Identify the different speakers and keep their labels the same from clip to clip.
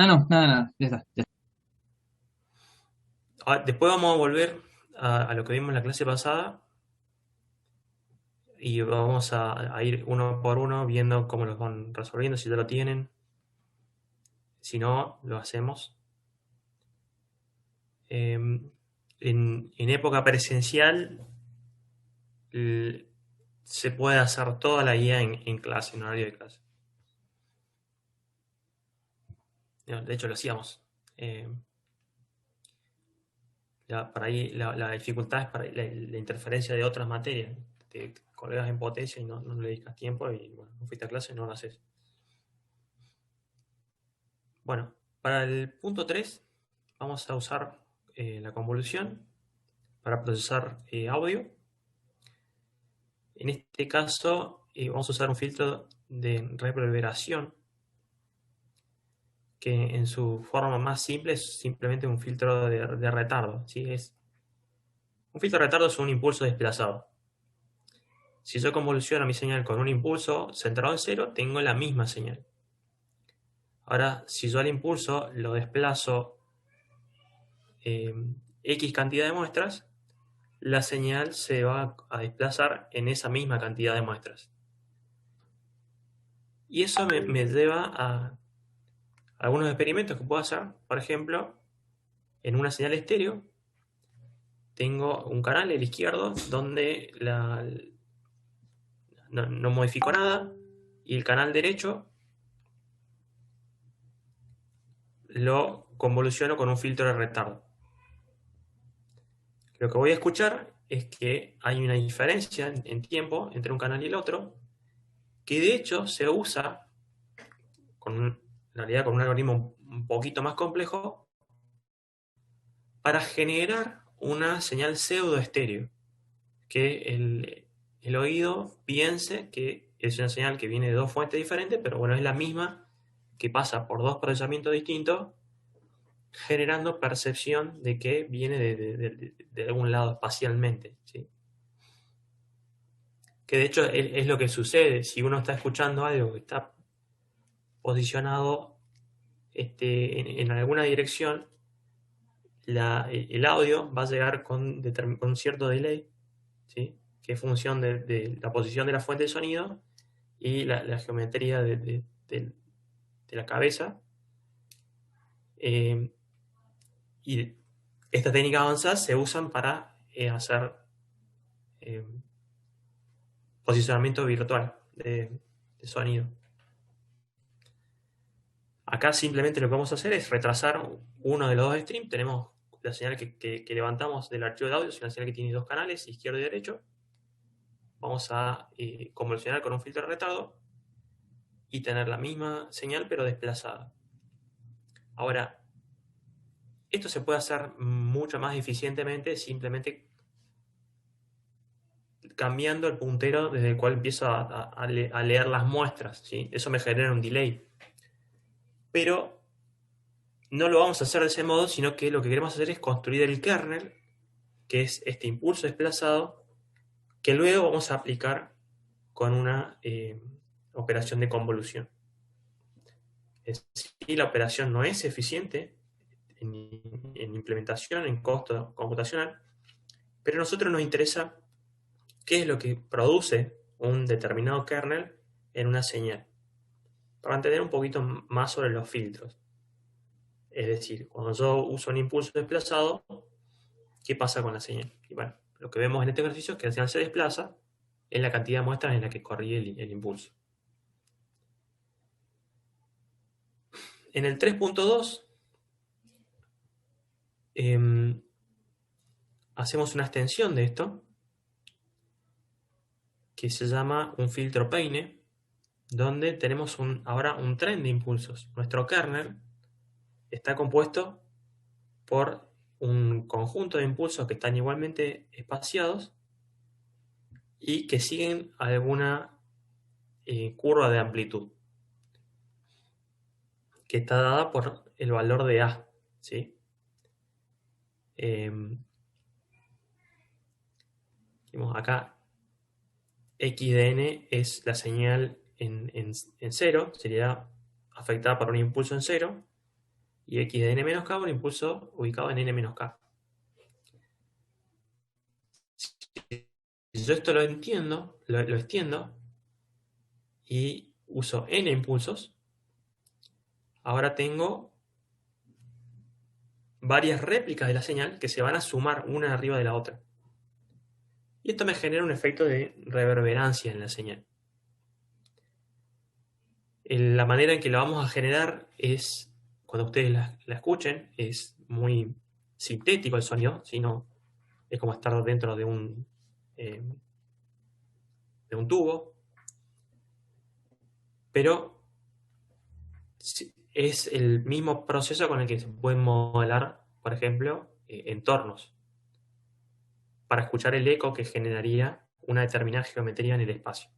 Speaker 1: Ah, no, nada, nada, ya está. Ya
Speaker 2: Después vamos a volver a lo que vimos en la clase pasada y vamos a ir uno por uno viendo cómo los van resolviendo, si ya lo tienen. Si no, lo hacemos. En época presencial l- se puede hacer toda la guía en clase, en horario de clase. De hecho, lo hacíamos. Eh, para ahí la dificultad es para la interferencia de otras materias. Te colegas en potencia y no le dedicas tiempo y bueno, no fuiste a clase y no lo haces. Bueno, para el punto 3 vamos a usar la convolución para procesar audio. En este caso vamos a usar un filtro de reverberación que en su forma más simple es simplemente un filtro de retardo. ¿Sí? Un filtro de retardo es un impulso desplazado. Si yo convoluciono mi señal con un impulso centrado en cero, tengo la misma señal. Ahora, si yo al impulso lo desplazo eh, X cantidad de muestras, la señal se va a desplazar en esa misma cantidad de muestras. Y eso me lleva a algunos experimentos que puedo hacer. Por ejemplo, en una señal estéreo, tengo un canal, el izquierdo, donde no modifico nada, y el canal derecho lo convoluciono con un filtro de retardo. Lo que voy a escuchar es que hay una diferencia en tiempo entre un canal y el otro, que de hecho se usa en realidad con un algoritmo un poquito más complejo para generar una señal pseudo estéreo, que el oído piense que es una señal que viene de dos fuentes diferentes, pero bueno, es la misma, que pasa por dos procesamientos distintos, generando percepción de que viene de algún lado espacialmente, ¿sí? Que de hecho es lo que sucede si uno está escuchando algo que está posicionado en alguna dirección. El audio va a llegar con cierto delay, ¿sí? Que es función de la posición de la fuente de sonido y la geometría de la cabeza. Eh, y estas técnicas avanzadas se usan para hacer eh, posicionamiento virtual de sonido. Acá simplemente lo que vamos a hacer es retrasar uno de los dos streams. Tenemos la señal que levantamos del archivo de audio, es una señal que tiene dos canales, izquierdo y derecho. Vamos a convolucionar con un filtro de retardo y tener la misma señal pero desplazada. Ahora, esto se puede hacer mucho más eficientemente simplemente cambiando el puntero desde el cual empiezo a leer las muestras, ¿sí? Eso me genera un delay. Pero no lo vamos a hacer de ese modo, sino que lo que queremos hacer es construir el kernel, que es este impulso desplazado, que luego vamos a aplicar con una operación de convolución. Es decir, la operación no es eficiente en implementación, en costo computacional, pero a nosotros nos interesa qué es lo que produce un determinado kernel en una señal, para entender un poquito más sobre los filtros. Es decir, cuando yo uso un impulso desplazado, ¿qué pasa con la señal? Y bueno, lo que vemos en este ejercicio es que la señal se desplaza en la cantidad de muestras en la que corrí el impulso. En el 3.2 eh, hacemos una extensión de esto que se llama un filtro peine, donde tenemos ahora un tren de impulsos. Nuestro kernel está compuesto por un conjunto de impulsos que están igualmente espaciados y que siguen alguna curva de amplitud que está dada por el valor de A, ¿sí? Eh, Acá x de n es la señal en cero, sería afectada por un impulso en cero, y x de n menos k, un impulso ubicado en n menos k. Si yo esto lo entiendo, lo extiendo, y uso n impulsos, ahora tengo varias réplicas de la señal que se van a sumar una arriba de la otra. Y esto me genera un efecto de reverberancia en la señal. La manera en que la vamos a generar es, cuando ustedes la escuchen, es muy sintético el sonido, sino es como estar dentro de un tubo, pero es el mismo proceso con el que se pueden modelar, por ejemplo, entornos, para escuchar el eco que generaría una determinada geometría en el espacio,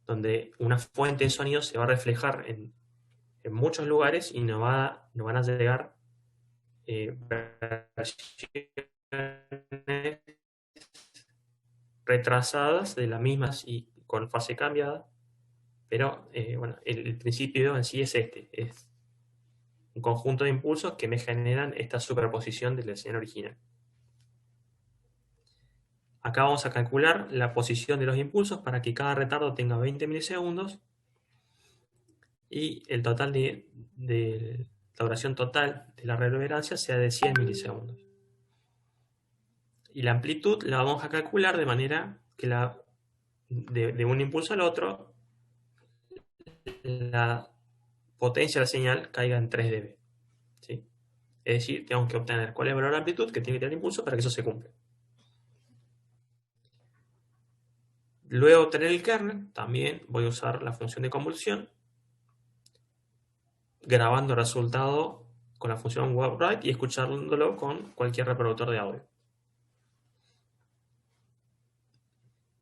Speaker 2: donde una fuente de sonido se va a reflejar en muchos lugares y nos van a llegar versiones retrasadas de las mismas y con fase cambiada, pero bueno, el principio en sí es es un conjunto de impulsos que me generan esta superposición de la señal original. Acá vamos a calcular la posición de los impulsos para que cada retardo tenga 20 milisegundos y el total de la duración total de la reverberancia sea de 100 milisegundos. Y la amplitud la vamos a calcular de manera que de un impulso al otro la potencia de la señal caiga en 3 dB. ¿Sí? Es decir, tenemos que obtener cuál es el valor de amplitud que tiene que tener el impulso para que eso se cumpla. Luego de obtener el kernel, también voy a usar la función de convolución, grabando el resultado con la función WaveWrite y escuchándolo con cualquier reproductor de audio.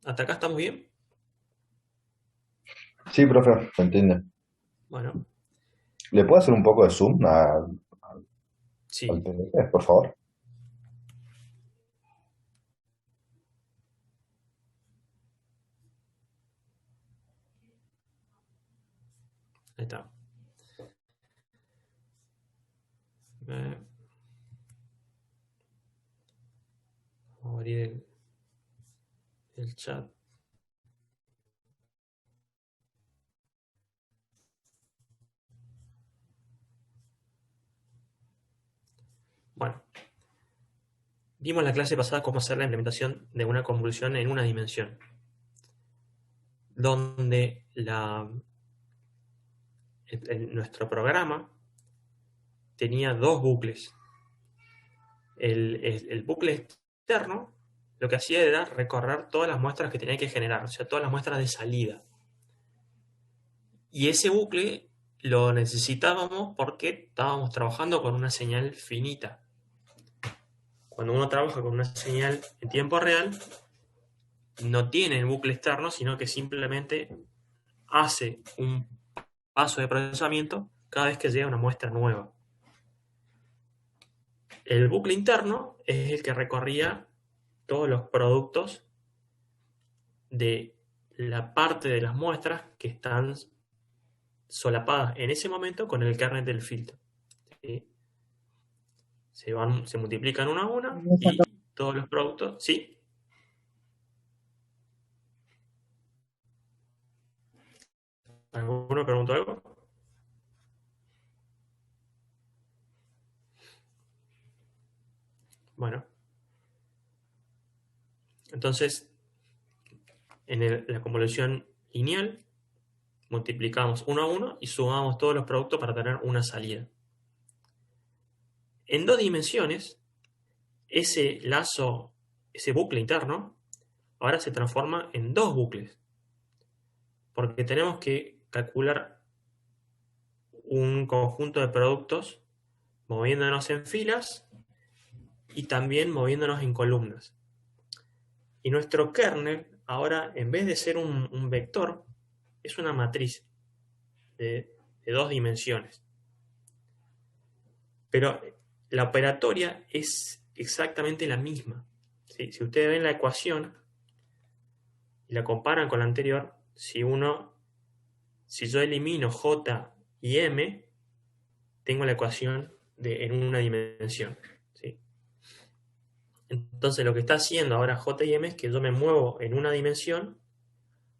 Speaker 2: ¿Hasta acá estamos bien?
Speaker 1: Sí, profe, se entiende.
Speaker 2: Bueno,
Speaker 1: ¿Le puedo hacer un poco de zoom al
Speaker 2: sí,
Speaker 1: PDF, por favor?
Speaker 2: ahí está. Vamos a abrir el chat. Bueno, vimos en la clase pasada cómo hacer la implementación de una convolución en una dimensión, donde nuestro programa tenía dos bucles. El bucle externo lo que hacía era recorrer todas las muestras que tenía que generar, o sea, todas las muestras de salida. Y ese bucle lo necesitábamos porque estábamos trabajando con una señal finita. Cuando uno trabaja con una señal en tiempo real, no tiene el bucle externo, sino que simplemente hace un paso de procesamiento cada vez que llega una muestra nueva. El bucle interno es el que recorría todos los productos de la parte de las muestras que están solapadas en ese momento con el kernel del filtro. ¿Sí? Se multiplican uno a uno y todos los productos, ¿sí? ¿Alguno preguntó algo? Bueno, entonces en la convolución lineal multiplicamos uno a uno y sumamos todos los productos para tener una salida. En dos dimensiones, ese lazo, ese bucle interno, ahora se transforma en dos bucles, porque tenemos que calcular un conjunto de productos moviéndonos en filas y también moviéndonos en columnas. Y nuestro kernel, ahora, en vez de ser un vector, es una matriz de dos dimensiones. Pero la operatoria es exactamente la misma. ¿Sí? Si ustedes ven la ecuación y la comparan con la anterior, si yo elimino J y M, tengo la ecuación en una dimensión, ¿sí? Entonces lo que está haciendo ahora JM es que yo me muevo en una dimensión,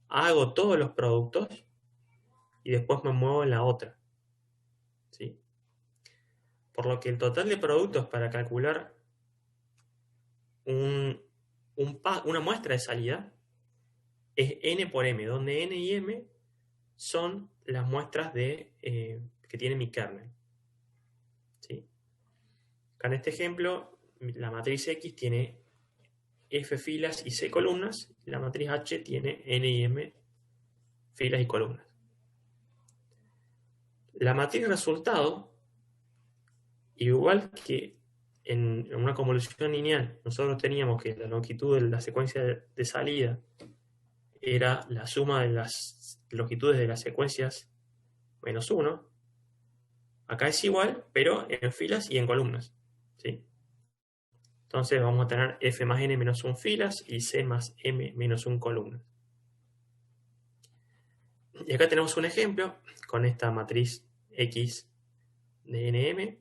Speaker 2: hago todos los productos y después me muevo en la otra, ¿sí? Por lo que el total de productos para calcular una muestra de salida es n por m, donde n y m son las muestras que tiene mi kernel, ¿sí? Acá en este ejemplo, la matriz X tiene F filas y C columnas, y la matriz H tiene N y M filas y columnas. La matriz resultado, igual que en una convolución lineal, nosotros teníamos que la longitud de la secuencia de salida era la suma de las longitudes de las secuencias menos 1. Acá es igual, pero en filas y en columnas, ¿sí? Entonces vamos a tener F más N menos 1 filas y C más M menos 1 columnas. Y acá tenemos un ejemplo con esta matriz X de NM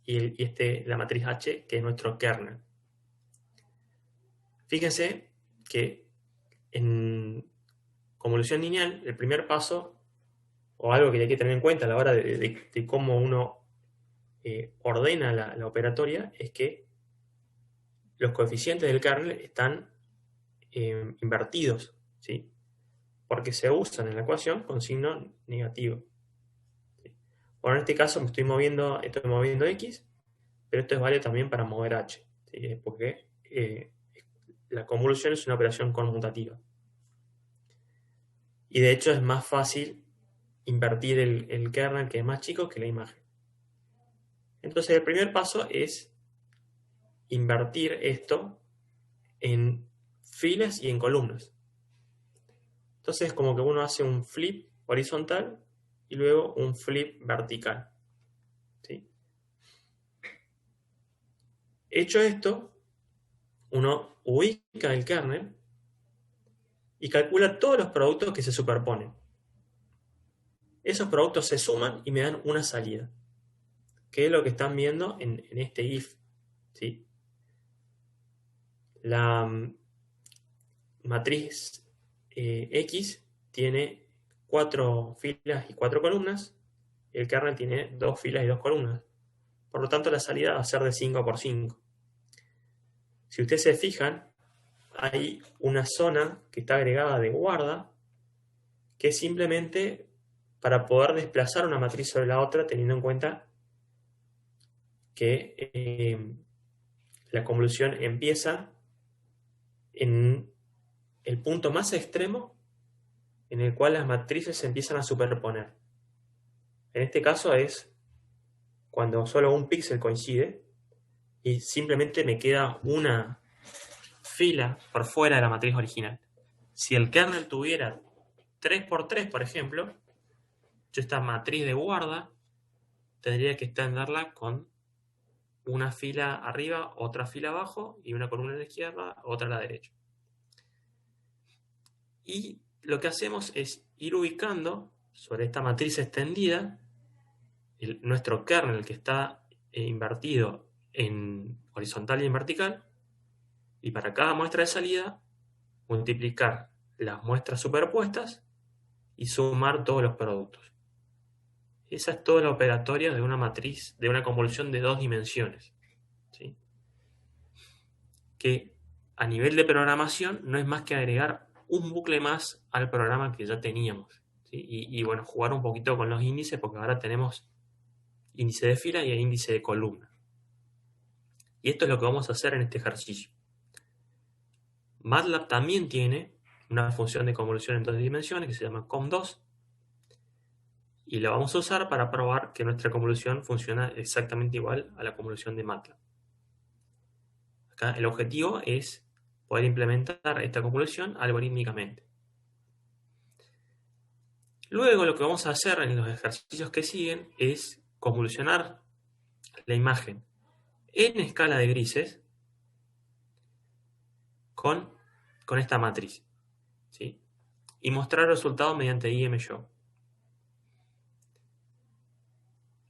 Speaker 2: y la matriz H, que es nuestro kernel. Fíjense que en convolución lineal, el primer paso, o algo que hay que tener en cuenta a la hora de cómo uno ordena la operatoria, es que los coeficientes del kernel están invertidos, ¿sí? Porque se usan en la ecuación con signo negativo. ¿Sí? Bueno, en este caso estoy moviendo X, pero esto es válido también para mover H, ¿sí? Porque la convolución es una operación conmutativa. Y de hecho es más fácil invertir el kernel, que es más chico, que la imagen. Entonces el primer paso es invertir esto en filas y en columnas. Entonces es como que uno hace un flip horizontal y luego un flip vertical, ¿sí? Hecho esto, uno ubica el kernel y calcula todos los productos que se superponen. Esos productos se suman y me dan una salida, que es lo que están viendo en este if, ¿sí? La matriz X tiene 4 filas y 4 columnas, el kernel tiene 2 filas y 2 columnas. Por lo tanto, la salida va a ser de 5 por 5. Si ustedes se fijan, hay una zona que está agregada de guarda, que es simplemente para poder desplazar una matriz sobre la otra, teniendo en cuenta que la convolución empieza en el punto más extremo en el cual las matrices se empiezan a superponer. En este caso es cuando solo un píxel coincide y simplemente me queda una fila por fuera de la matriz original. Si el kernel tuviera 3×3, por ejemplo, yo esta matriz de guarda tendría que extenderla con una fila arriba, otra fila abajo y una columna a la izquierda, otra a la derecha. Y lo que hacemos es ir ubicando sobre esta matriz extendida nuestro kernel, que está invertido en horizontal y en vertical, y para cada muestra de salida multiplicar las muestras superpuestas y sumar todos los productos. Esa es toda la operatoria de una matriz, de una convolución de 2 dimensiones, ¿sí? Que a nivel de programación no es más que agregar un bucle más al programa que ya teníamos, ¿sí? Y bueno, jugar un poquito con los índices, porque ahora tenemos índice de fila y índice de columna. Y esto es lo que vamos a hacer en este ejercicio. MATLAB también tiene una función de convolución en 2 dimensiones que se llama com2, y la vamos a usar para probar que nuestra convolución funciona exactamente igual a la convolución de MATLAB. Acá el objetivo es poder implementar esta convolución algorítmicamente. Luego lo que vamos a hacer en los ejercicios que siguen es convolucionar la imagen en escala de grises con esta matriz, ¿sí? Y mostrar el resultado mediante IMShow.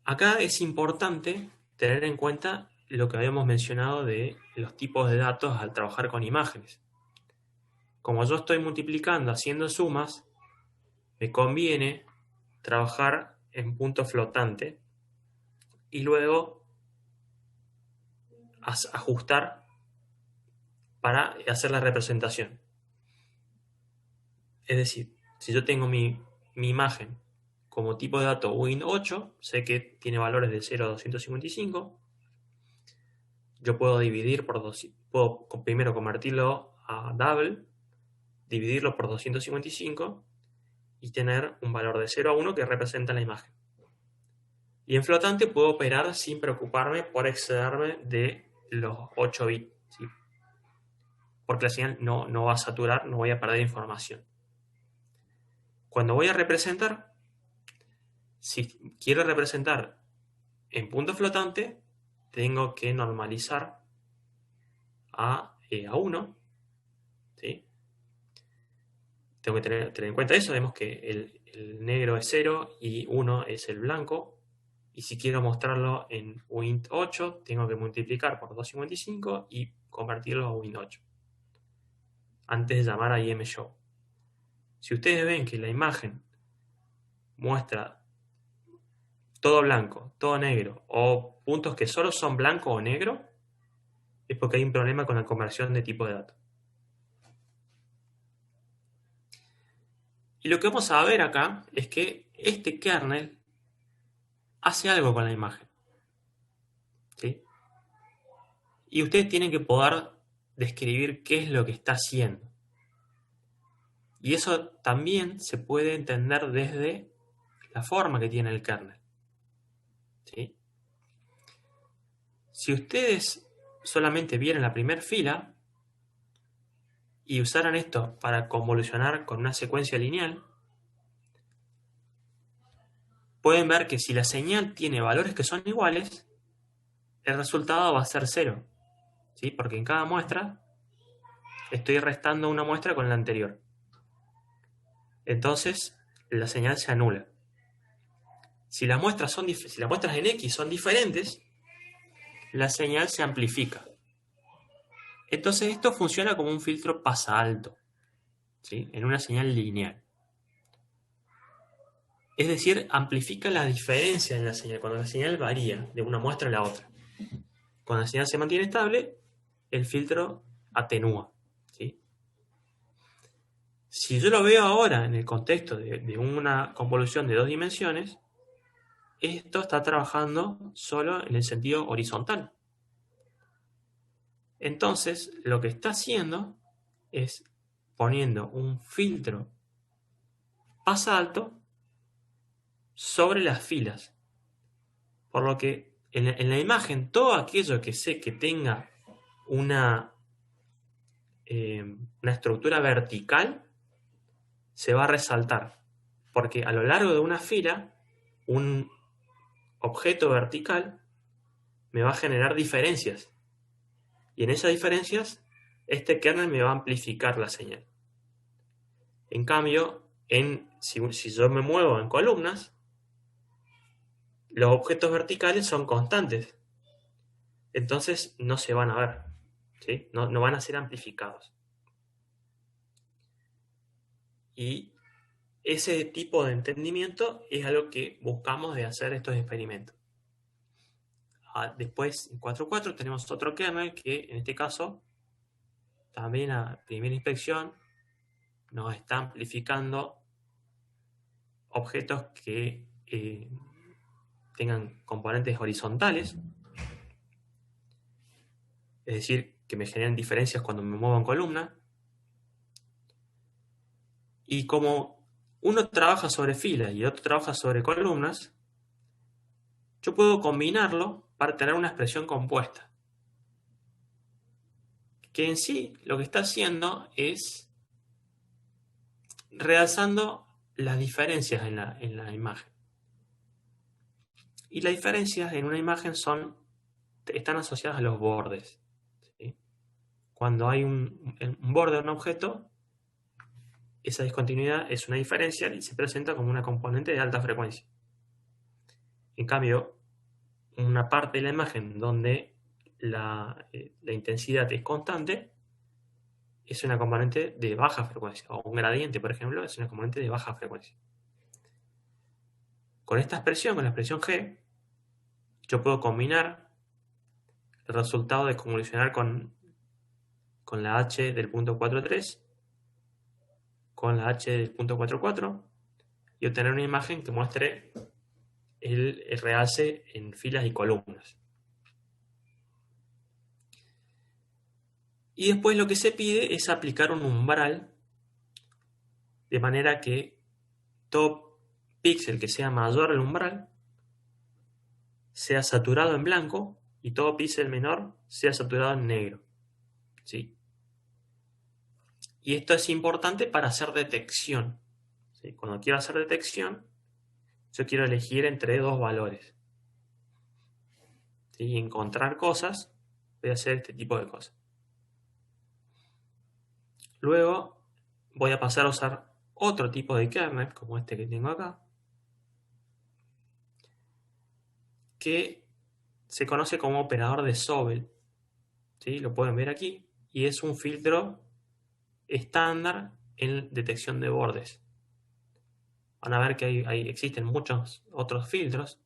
Speaker 2: Acá es importante tener en cuenta lo que habíamos mencionado de los tipos de datos al trabajar con imágenes. Como yo estoy multiplicando, haciendo sumas, me conviene trabajar en punto flotante y luego ajustar para hacer la representación. Es decir, si yo tengo mi imagen como tipo de dato Win8, sé que tiene valores de 0 a 255. Yo puedo dividir por puedo primero convertirlo a double, dividirlo por 255 y tener un valor de 0 a 1 que representa la imagen. Y en flotante puedo operar sin preocuparme por excederme de los 8 bits, ¿sí? Porque la señal no va a saturar, no voy a perder información. Cuando voy a representar, si quiero representar en punto flotante, tengo que normalizar a 1, ¿sí? Tengo que tener en cuenta eso. Vemos que el negro es 0 y 1 es el blanco. Y si quiero mostrarlo en Win8, tengo que multiplicar por 255 y convertirlo a Win8 antes de llamar a IMShow. Si ustedes ven que la imagen muestra todo blanco, todo negro, o puntos que solo son blanco o negro, es porque hay un problema con la conversión de tipo de datos. Y lo que vamos a ver acá es que este kernel hace algo con la imagen, ¿sí? Y ustedes tienen que poder describir qué es lo que está haciendo. Y eso también se puede entender desde la forma que tiene el kernel, ¿sí? Si ustedes solamente vieran la primera fila y usaran esto para convolucionar con una secuencia lineal, pueden ver que si la señal tiene valores que son iguales, el resultado va a ser 0, ¿sí? Porque en cada muestra estoy restando una muestra con la anterior. Entonces, la señal se anula. Si las muestras en X son diferentes, la señal se amplifica. Entonces esto funciona como un filtro pasa alto, ¿sí? En una señal lineal. Es decir, amplifica la diferencia en la señal cuando la señal varía de una muestra a la otra. Cuando la señal se mantiene estable, el filtro atenúa, ¿sí? Si yo lo veo ahora en el contexto de una convolución de 2 dimensiones, esto está trabajando solo en el sentido horizontal. Entonces, lo que está haciendo es poniendo un filtro pasa alto sobre las filas. Por lo que en la imagen, todo aquello que sé que tenga una estructura vertical se va a resaltar. Porque a lo largo de una fila, un objeto vertical me va a generar diferencias. Y en esas diferencias, este kernel me va a amplificar la señal. En cambio, si yo me muevo en columnas, los objetos verticales son constantes. Entonces no se van a ver, ¿sí? No van a ser amplificados. Y ese tipo de entendimiento es algo que buscamos de hacer estos experimentos. Después, en 4.4 tenemos otro kernel que, en este caso, también a primera inspección, nos está amplificando objetos que tengan componentes horizontales, es decir, que me generen diferencias cuando me muevo en columna. Y como uno trabaja sobre filas y otro trabaja sobre columnas, yo puedo combinarlo para tener una expresión compuesta. Que en sí lo que está haciendo es realzando las diferencias en la imagen. Y las diferencias en una imagen están asociadas a los bordes, ¿sí? Cuando hay un borde de un objeto, esa discontinuidad es una diferencia y se presenta como una componente de alta frecuencia. En cambio, una parte de la imagen donde la intensidad es constante, es una componente de baja frecuencia. O un gradiente, por ejemplo, es una componente de baja frecuencia. Con esta expresión, con la expresión G, yo puedo combinar el resultado de convolucionar con la H del punto 4,3 con la H del punto 4,4 y obtener una imagen que muestre el realce en filas y columnas. Y después lo que se pide es aplicar un umbral de manera que todo píxel que sea mayor al umbral sea saturado en blanco y todo píxel menor sea saturado en negro. ¿Sí? Y esto es importante para hacer detección. ¿Sí? Cuando quiero hacer detección, yo quiero elegir entre dos valores. ¿Sí? Y encontrar cosas, voy a hacer este tipo de cosas. Luego voy a pasar a usar otro tipo de kernel, como este que tengo acá, que se conoce como operador de Sobel. ¿Sí? Lo pueden ver aquí. Y es un filtro estándar en detección de bordes. Van a ver que existen muchos otros filtros.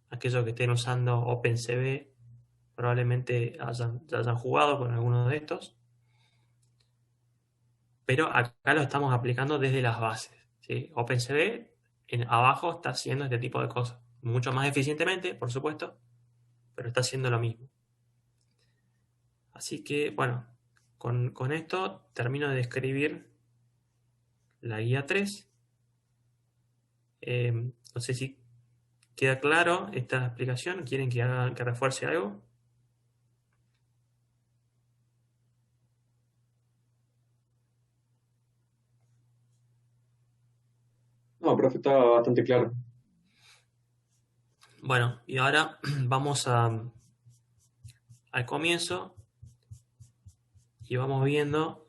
Speaker 2: Aquellos que estén usando OpenCV probablemente ya hayan jugado con alguno de estos. Pero acá lo estamos aplicando desde las bases. ¿Sí? OpenCV abajo está haciendo este tipo de cosas. Mucho más eficientemente, por supuesto, pero está haciendo lo mismo. Así que, bueno, con esto termino de escribir la guía 3. No sé si queda claro esta explicación. ¿Quieren que refuerce algo?
Speaker 3: No, profe, está bastante claro.
Speaker 2: Bueno, y ahora vamos al comienzo y vamos viendo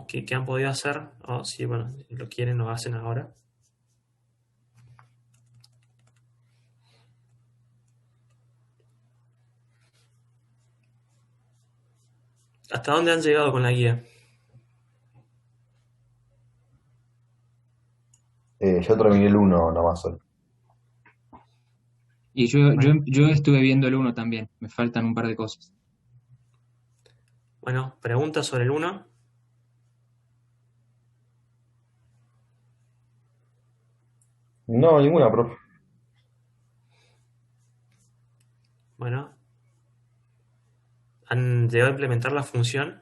Speaker 2: qué han podido hacer, o si bueno, lo quieren, lo hacen ahora. ¿Hasta dónde han llegado con la guía?
Speaker 1: Yo terminé el uno nomás hoy.
Speaker 4: Y yo, yo,
Speaker 2: Bueno,
Speaker 4: yo estuve viendo el uno también, me faltan un par de cosas.
Speaker 2: bueno, preguntas sobre el uno.
Speaker 1: No, ninguna, profe.
Speaker 2: Bueno, ¿han llegado a implementar la función?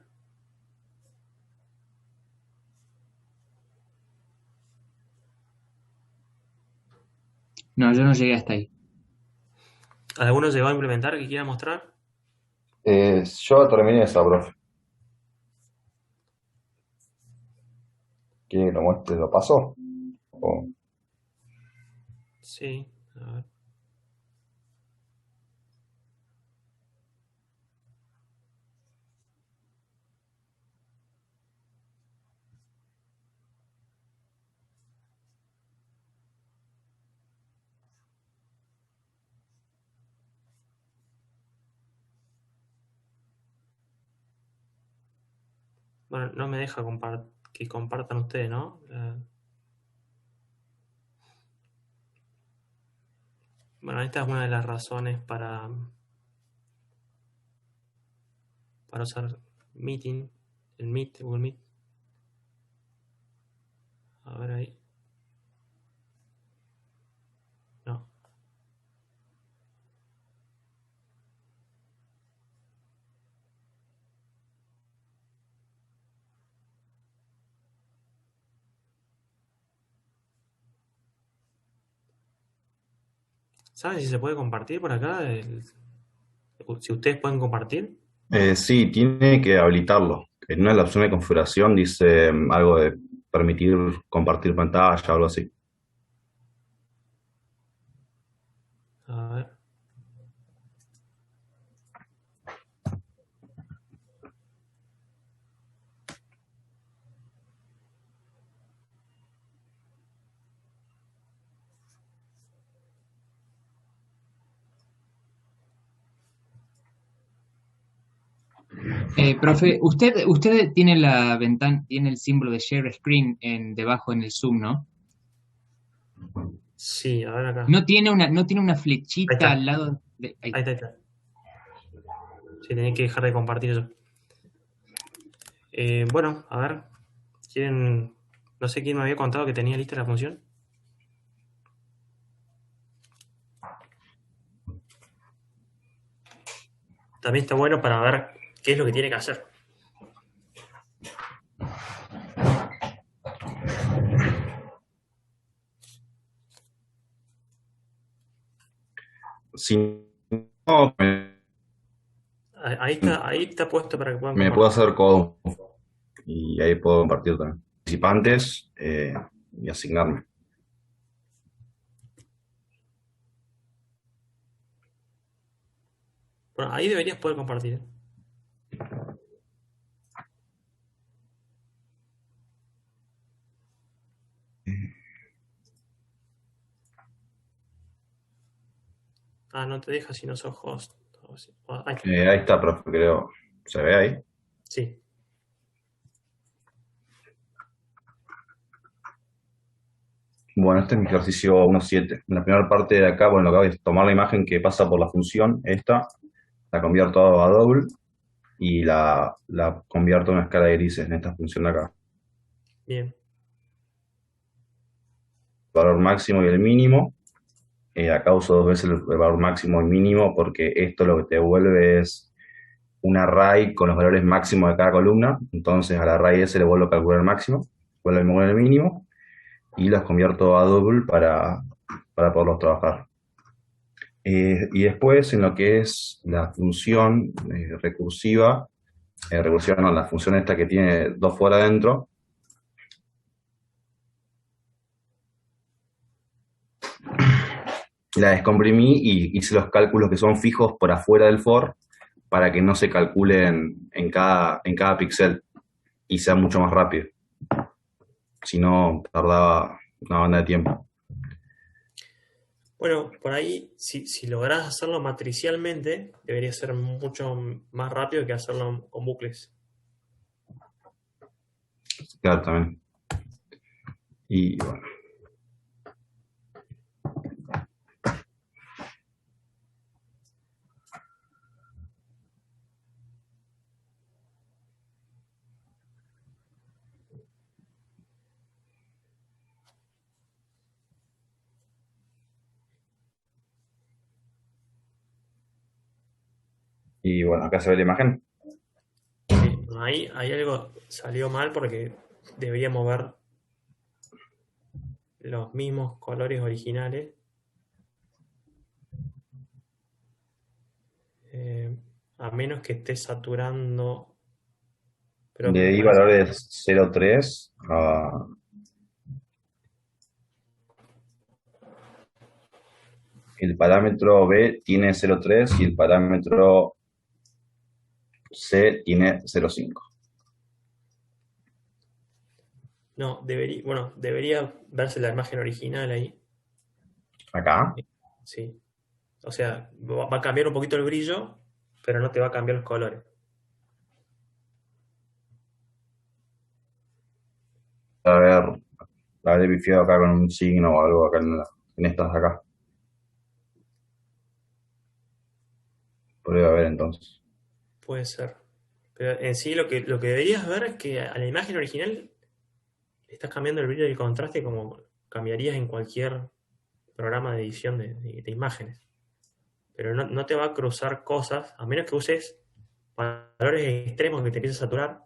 Speaker 4: No, yo no llegué hasta ahí.
Speaker 2: ¿Alguno llegó a implementar que quiera mostrar?
Speaker 1: Yo terminé esa, profe. ¿Quiere que lo muestre? ¿Lo pasó? O-
Speaker 2: Sí, a ver. Bueno, no me deja que compartan ustedes, ¿no? Bueno, esta es una de las razones para usar Meeting, el Meet, Google Meet. A ver ahí. No. ¿Saben si se puede compartir por acá? Si ustedes pueden compartir.
Speaker 1: Sí, tiene que habilitarlo. En una de las opciones de configuración dice algo de permitir compartir pantalla o algo así.
Speaker 2: A ver.
Speaker 4: Profe, usted tiene la ventana, tiene el símbolo de share screen debajo en el Zoom, ¿no?
Speaker 2: Sí, a ver acá.
Speaker 4: No tiene una
Speaker 2: Ahí
Speaker 4: flechita
Speaker 2: está.
Speaker 4: al lado de. Ahí.
Speaker 2: Ahí está. Sí, tenés que dejar de compartir eso. Bueno, a ver. ¿Quieren? No sé quién me había contado que tenía lista la función. También está bueno para ver qué es lo que tiene que hacer.
Speaker 1: Si no,
Speaker 2: Ahí está puesto para que puedan
Speaker 1: me puedo
Speaker 2: compartir.
Speaker 1: hacer code y ahí puedo compartir también. Participantes y asignarme.
Speaker 2: Bueno, ahí deberías poder compartir. No te deja si no sos host. Ahí está.
Speaker 1: Ahí está, profe, creo. ¿Se ve ahí?
Speaker 2: Sí.
Speaker 1: Bueno, este es mi ejercicio 1.7. En la primera parte de acá, bueno, lo que hago es tomar la imagen que pasa por la función, esta, la convierto a double y la convierto en una escala de grises en esta función de acá.
Speaker 2: Bien.
Speaker 1: El valor máximo y el mínimo. Acá uso dos veces el valor máximo y mínimo porque esto lo que te devuelve es un array con los valores máximos de cada columna. Entonces al array ese le vuelvo a calcular el máximo, vuelvo a calcular el mínimo y los convierto a double para poderlos trabajar. Y después en lo que es la función recursiva, no, la función esta que tiene dos fuera adentro, la descomprimí y hice los cálculos que son fijos por afuera del for para que no se calculen en cada píxel y sea mucho más rápido. Si no, tardaba una banda de tiempo.
Speaker 2: Bueno, por ahí, si lográs hacerlo matricialmente, debería ser mucho más rápido que hacerlo con bucles.
Speaker 1: Claro, también. Y bueno. Y bueno, acá se ve la imagen.
Speaker 2: Sí, bueno, ahí algo salió mal porque deberíamos ver los mismos colores originales. A menos que esté saturando. Pero
Speaker 1: Le
Speaker 2: me
Speaker 1: di
Speaker 2: parece.
Speaker 1: valores 0,3 a... El parámetro B tiene 0,3 y el parámetro C tiene 0,5.
Speaker 2: No, debería verse la imagen original ahí.
Speaker 1: Acá.
Speaker 2: Sí. O sea, va a cambiar un poquito el brillo, pero no te va a cambiar los colores.
Speaker 1: A ver, la habré pifiado acá con un signo o algo acá en estas de acá. Podría ver entonces.
Speaker 2: Puede ser. Pero en sí lo que deberías ver es que a la imagen original le estás cambiando el brillo y el contraste como cambiarías en cualquier programa de edición de imágenes. Pero no te va a cruzar cosas, a menos que uses valores extremos que te empiece a saturar.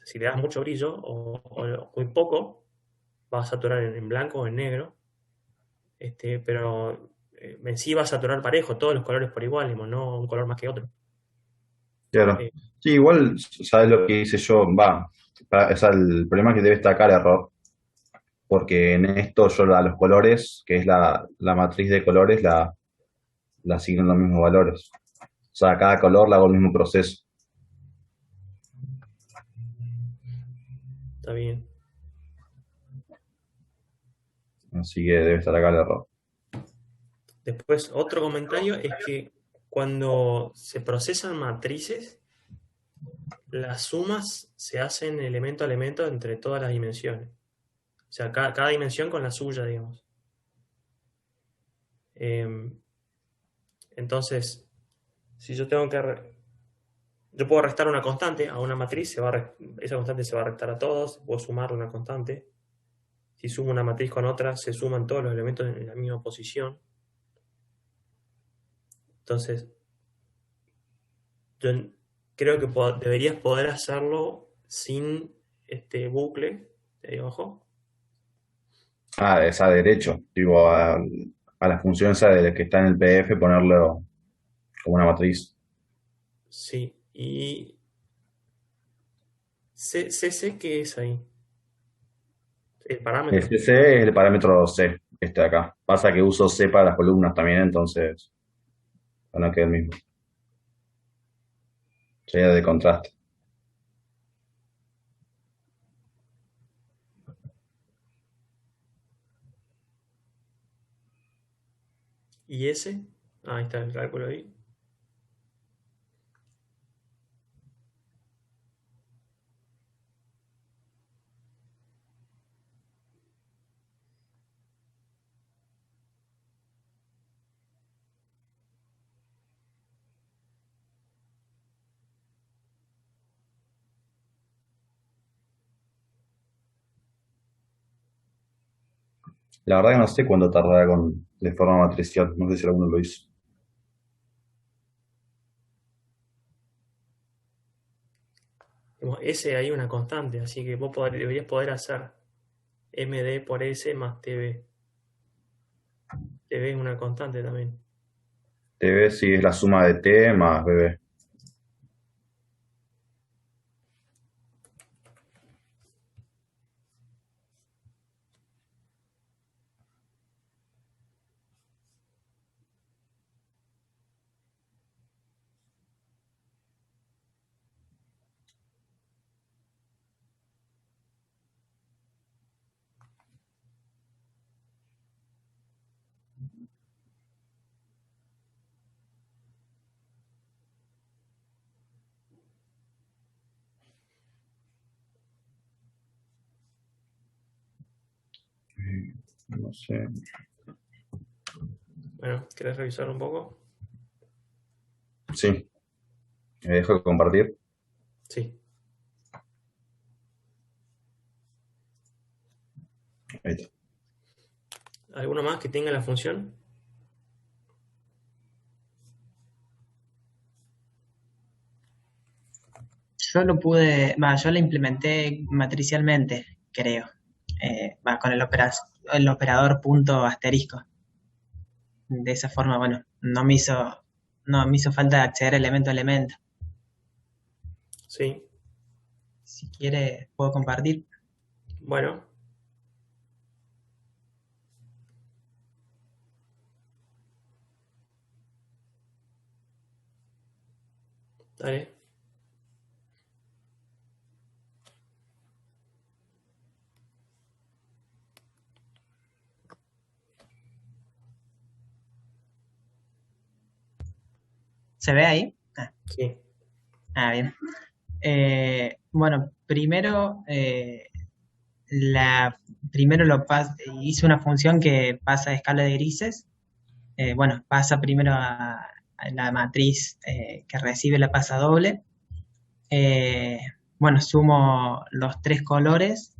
Speaker 2: Si le das mucho brillo o muy poco, va a saturar en blanco o en negro. Pero en sí va a saturar parejo, todos los colores por igual, no un color más que otro.
Speaker 1: Claro.
Speaker 2: Eh,
Speaker 1: Sí, igual, ¿sabes lo que hice yo? O sea, el problema es que debe estar acá el error, porque en esto yo a los colores, que es la matriz de colores, la asigno los mismos valores. O sea, a cada color le hago el mismo proceso.
Speaker 2: Está bien.
Speaker 1: Así que debe estar acá el error.
Speaker 2: Después, otro comentario es que cuando se procesan matrices, Las sumas se hacen elemento a elemento entre todas las dimensiones. O sea, cada dimensión con la suya, digamos. Entonces, si yo tengo que... Yo puedo restar una constante a una matriz, esa constante se va a restar a todos, puedo sumar una constante. Si sumo una matriz con otra, se suman todos los elementos en la misma posición. Entonces, yo creo que deberías poder hacerlo sin este bucle de ahí abajo.
Speaker 1: Ah, esa derecho, tipo a la función esa de que está en el PDF ponerlo como una matriz.
Speaker 2: Sí, y CC, ¿qué es ahí? El parámetro.
Speaker 1: Este C es el parámetro C, este de acá. Pasa que uso C para las columnas también, entonces no queda el mismo. Sería de contraste.
Speaker 2: ¿Y ese? Ahí está el cálculo ahí.
Speaker 1: La verdad que no sé cuánto tardará de forma matricial, no sé si alguno lo hizo.
Speaker 2: Digamos, S hay una constante, así que vos deberías poder hacer MD por S más TB. TB es una constante también.
Speaker 1: TB sí es la suma de T más BB. No sé.
Speaker 2: Bueno, ¿querés revisar un poco?
Speaker 1: Sí, me dejo de compartir.
Speaker 2: Sí.
Speaker 1: Ahí está.
Speaker 2: ¿Alguno más que tenga la función?
Speaker 5: Yo lo implementé matricialmente, creo. Con el operador punto asterisco. De esa forma, bueno, no me hizo falta acceder elemento a elemento.
Speaker 2: Sí.
Speaker 5: Si quiere, puedo compartir.
Speaker 2: Bueno. Dale.
Speaker 5: ¿Se ve ahí?
Speaker 2: Sí.
Speaker 5: Bien. Bueno, hice una función que pasa a escala de grises. Bueno, pasa primero a la matriz que recibe la pasa doble. Bueno, sumo los tres colores,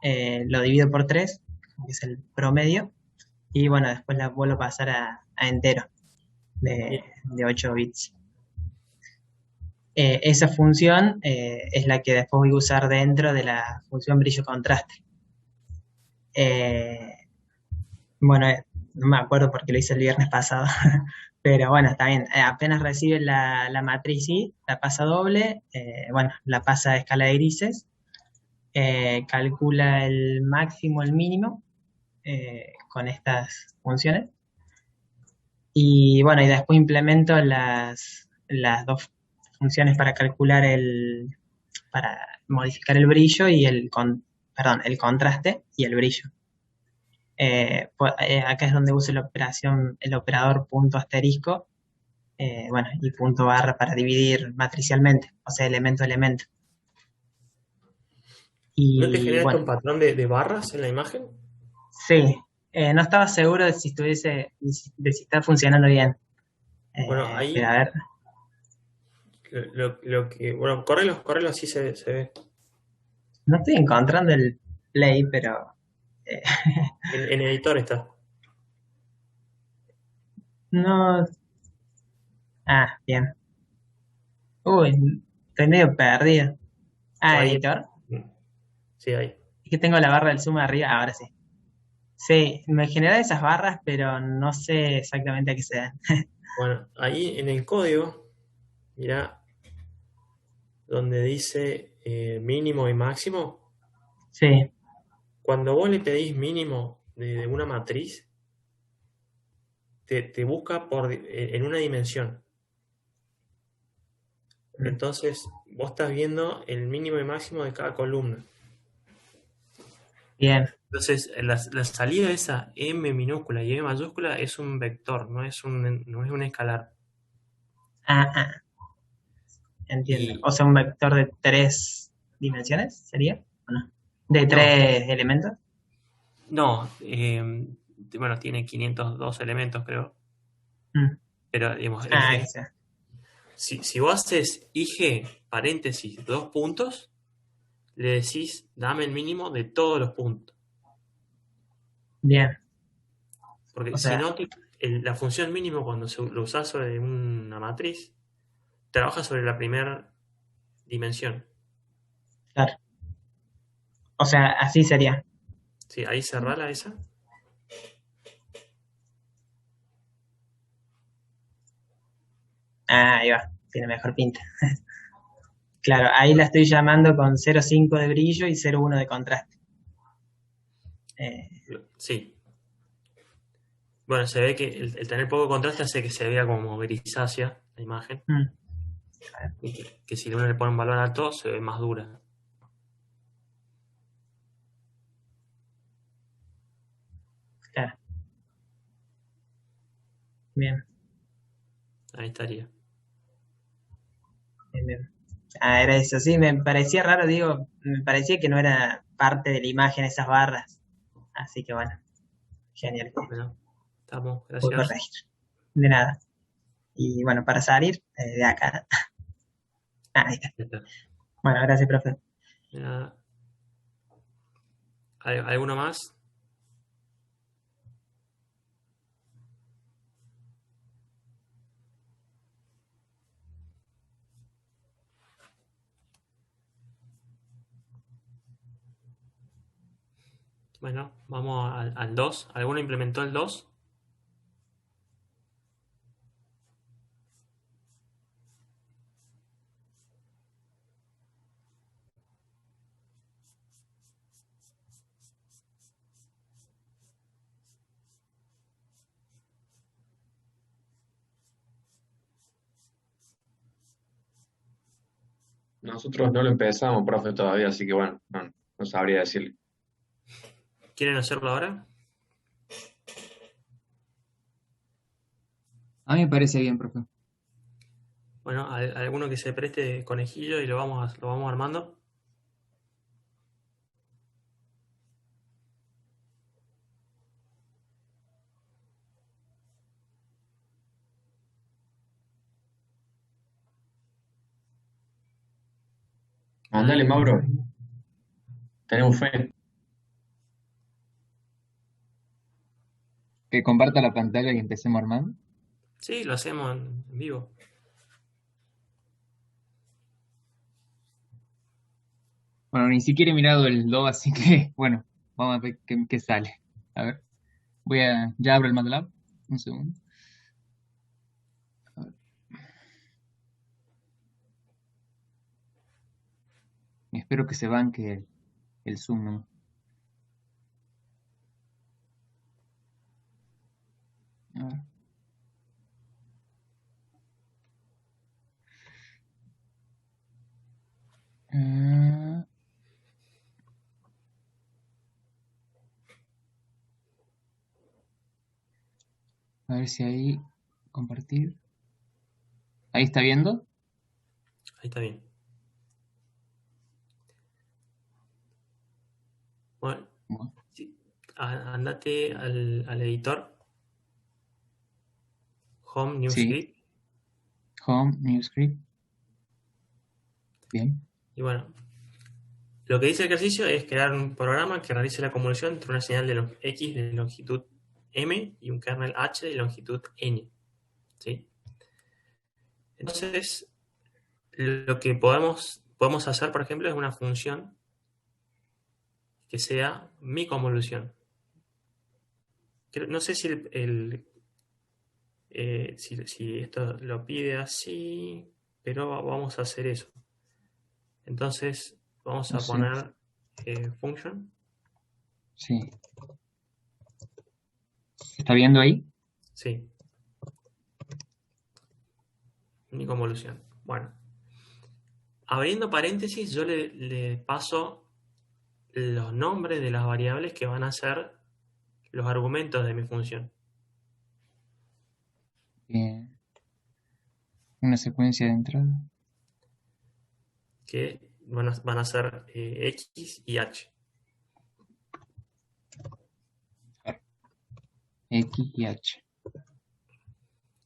Speaker 5: lo divido por 3, que es el promedio, y bueno, después la vuelvo a pasar a entero de 8 bits. Esa función es la que después voy a usar dentro de la función brillo-contraste. Bueno, no me acuerdo porque lo hice el viernes pasado, pero bueno, está bien. Apenas recibe la matriz Y, la pasa doble, bueno, la pasa a escala de grises, calcula el máximo, el mínimo, con estas funciones. Y bueno, y después implemento las dos funciones para calcular para modificar el brillo y el contraste y el brillo. Acá es donde uso el operador punto asterisco, Bueno, y punto barra para dividir matricialmente, o sea, elemento a elemento.
Speaker 2: ¿No te
Speaker 5: Y
Speaker 2: genera esto un
Speaker 5: bueno,
Speaker 2: patrón de barras en la imagen?
Speaker 5: sí, no estaba seguro de si de si está funcionando bien.
Speaker 2: Bueno,
Speaker 5: Pero a
Speaker 2: ahí
Speaker 5: ver,
Speaker 2: bueno, correlo así se ve.
Speaker 5: no estoy encontrando el play, pero eh,
Speaker 2: En editor está.
Speaker 5: no. Ah, bien. Uy, estoy medio perdido. Ah,
Speaker 2: Ahí.
Speaker 5: editor.
Speaker 2: Sí, ahí.
Speaker 5: Es que tengo la barra del zoom arriba, ahora sí. Sí, me genera esas barras, pero no sé exactamente a qué se dan.
Speaker 2: Bueno, ahí en el código, mira donde dice mínimo y máximo.
Speaker 5: Sí,
Speaker 2: Cuando vos le pedís mínimo de una matriz, te busca en una dimensión.
Speaker 5: mm,
Speaker 2: Entonces, vos estás viendo el mínimo y máximo de cada columna.
Speaker 5: bien.
Speaker 2: Entonces, la salida de esa M minúscula y M mayúscula es un vector, no es un escalar.
Speaker 5: Ah, ah, entiendo.
Speaker 2: Y
Speaker 5: O sea, un vector de 3 dimensiones, ¿sería? ¿O no? ¿De
Speaker 2: no,
Speaker 5: 3 elementos?
Speaker 2: no, bueno, tiene 502 elementos, creo.
Speaker 5: Mm.
Speaker 2: Pero, digamos,
Speaker 5: Ah, que sea.
Speaker 2: si vos haces IG, paréntesis, dos puntos, le decís, dame el mínimo de todos los puntos.
Speaker 5: Bien.
Speaker 2: Porque
Speaker 5: O
Speaker 2: si
Speaker 5: sea,
Speaker 2: no, la función mínimo cuando lo usás sobre una matriz, trabaja sobre la primera dimensión.
Speaker 5: claro. O sea, así sería.
Speaker 2: Sí, ahí cerrala esa.
Speaker 5: Ah, ahí va. Tiene mejor pinta. Claro, ahí la estoy llamando con 0,5 de brillo y 0,1 de contraste. Eh,
Speaker 2: Sí. Bueno, se ve que el tener poco contraste hace que se vea como grisácea la imagen.
Speaker 5: mm,
Speaker 2: Y que si uno le pone un valor alto, se ve más dura.
Speaker 5: claro. Bien,
Speaker 2: Ahí estaría.
Speaker 5: bien, bien. Ah, era eso. Sí, me parecía raro, digo, me parecía que no era parte de la imagen esas barras. Así que bueno, genial.
Speaker 2: Bueno, estamos.
Speaker 5: Puedo
Speaker 2: Gracias.
Speaker 5: corregir. De nada. Y bueno, para salir de acá. Ah, ahí está.
Speaker 2: Ya está.
Speaker 5: Bueno, gracias, profe.
Speaker 2: Ya. ¿Alguno más? Bueno, vamos al 2. ¿Alguno implementó el 2?
Speaker 3: Nosotros no lo empezamos, profe, todavía, así que bueno, no sabría decirle.
Speaker 2: ¿Quieren hacerlo ahora?
Speaker 4: A mí me parece bien, profe.
Speaker 2: Bueno, alguno que se preste conejillo y lo vamos armando.
Speaker 3: Mándale,
Speaker 2: Ahí.
Speaker 3: Mauro, tenemos fe.
Speaker 4: Que comparta la pantalla y empecemos armando.
Speaker 2: Sí, lo hacemos en vivo.
Speaker 4: Bueno, ni siquiera he mirado el 2, así que bueno, vamos a ver qué sale. A ver, ya abro el MATLAB. Un segundo. A ver, espero que se banque el zoom, ¿no? A ver. Ah, a ver si ahí compartir. Ahí está viendo.
Speaker 2: Ahí está bien. Bueno,
Speaker 4: Bueno,
Speaker 2: sí, andate al editor, Home, New
Speaker 4: sí,
Speaker 2: Script,
Speaker 4: Home, New Script. Bien.
Speaker 2: y bueno, lo que dice el ejercicio es crear un programa que realice la convolución entre una señal de X de longitud M y un kernel H de longitud N. ¿Sí? Entonces, lo que podemos hacer, por ejemplo, es una función que sea mi convolución. No sé si esto lo pide así, pero vamos a hacer eso. Entonces, vamos
Speaker 4: No
Speaker 2: a
Speaker 4: sé.
Speaker 2: poner function.
Speaker 4: Sí. ¿Está viendo ahí?
Speaker 2: Sí, mi convolución. Bueno, abriendo paréntesis, yo le paso los nombres de las variables que van a ser los argumentos de mi función.
Speaker 4: Bien. Una secuencia de entrada.
Speaker 2: Que van a ser X y H.
Speaker 4: X y H.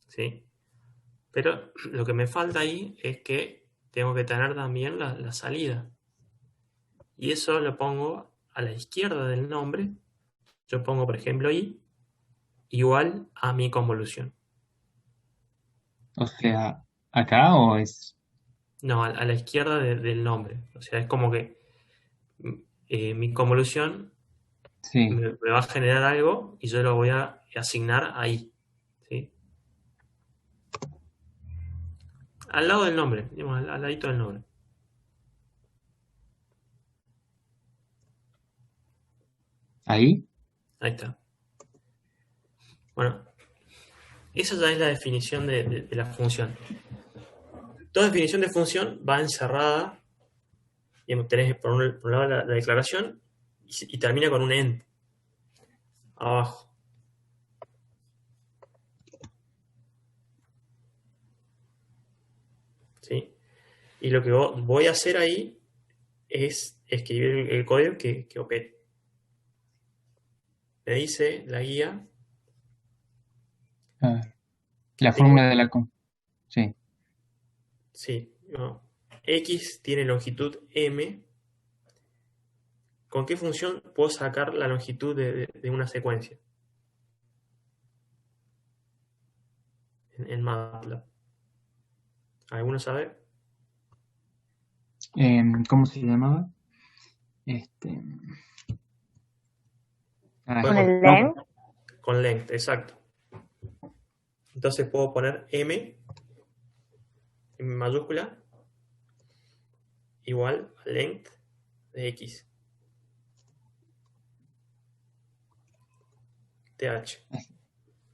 Speaker 2: ¿Sí? Pero lo que me falta ahí es que tengo que tener también la salida. Y eso lo pongo a la izquierda del nombre. Yo pongo, por ejemplo, I igual a mi convolución.
Speaker 4: O sea, ¿acá o es?
Speaker 2: No, a la izquierda del nombre. O sea, es como que mi convolución
Speaker 4: Sí.
Speaker 2: me va a generar algo y yo lo voy a asignar ahí. ¿Sí? Al lado del nombre, digamos, al ladito del nombre.
Speaker 4: Ahí.
Speaker 2: Ahí está. Bueno, esa ya es la definición de la función. Toda definición de función va encerrada, y tenés por un lado la declaración y termina con un end abajo. ¿Sí? Y lo que voy a hacer ahí es escribir el código que opere. Me dice la guía
Speaker 4: Ah,
Speaker 2: que
Speaker 4: la fórmula
Speaker 2: tengo,
Speaker 4: de la... Sí.
Speaker 2: sí, no, X tiene longitud M. ¿Con qué función puedo sacar la longitud de una secuencia en MATLAB? ¿Alguno sabe?
Speaker 4: ¿Cómo se llamaba? Este... Ah,
Speaker 2: Puede
Speaker 6: Con el
Speaker 4: no.
Speaker 6: length,
Speaker 2: con length, exacto. Entonces puedo poner M en mayúscula igual a length de X, TH,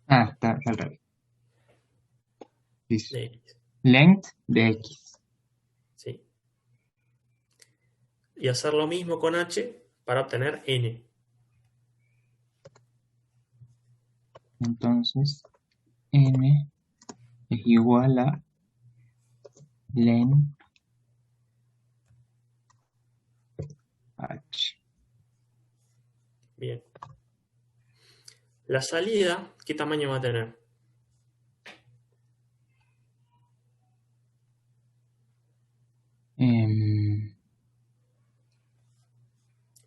Speaker 4: Ah, está al revés. Dice,
Speaker 2: de X.
Speaker 4: length de X.
Speaker 2: ¿Sí? Y hacer lo mismo con H para obtener N.
Speaker 4: Entonces, N es igual a len H.
Speaker 2: Bien. La salida, ¿qué tamaño va a tener?
Speaker 4: Em,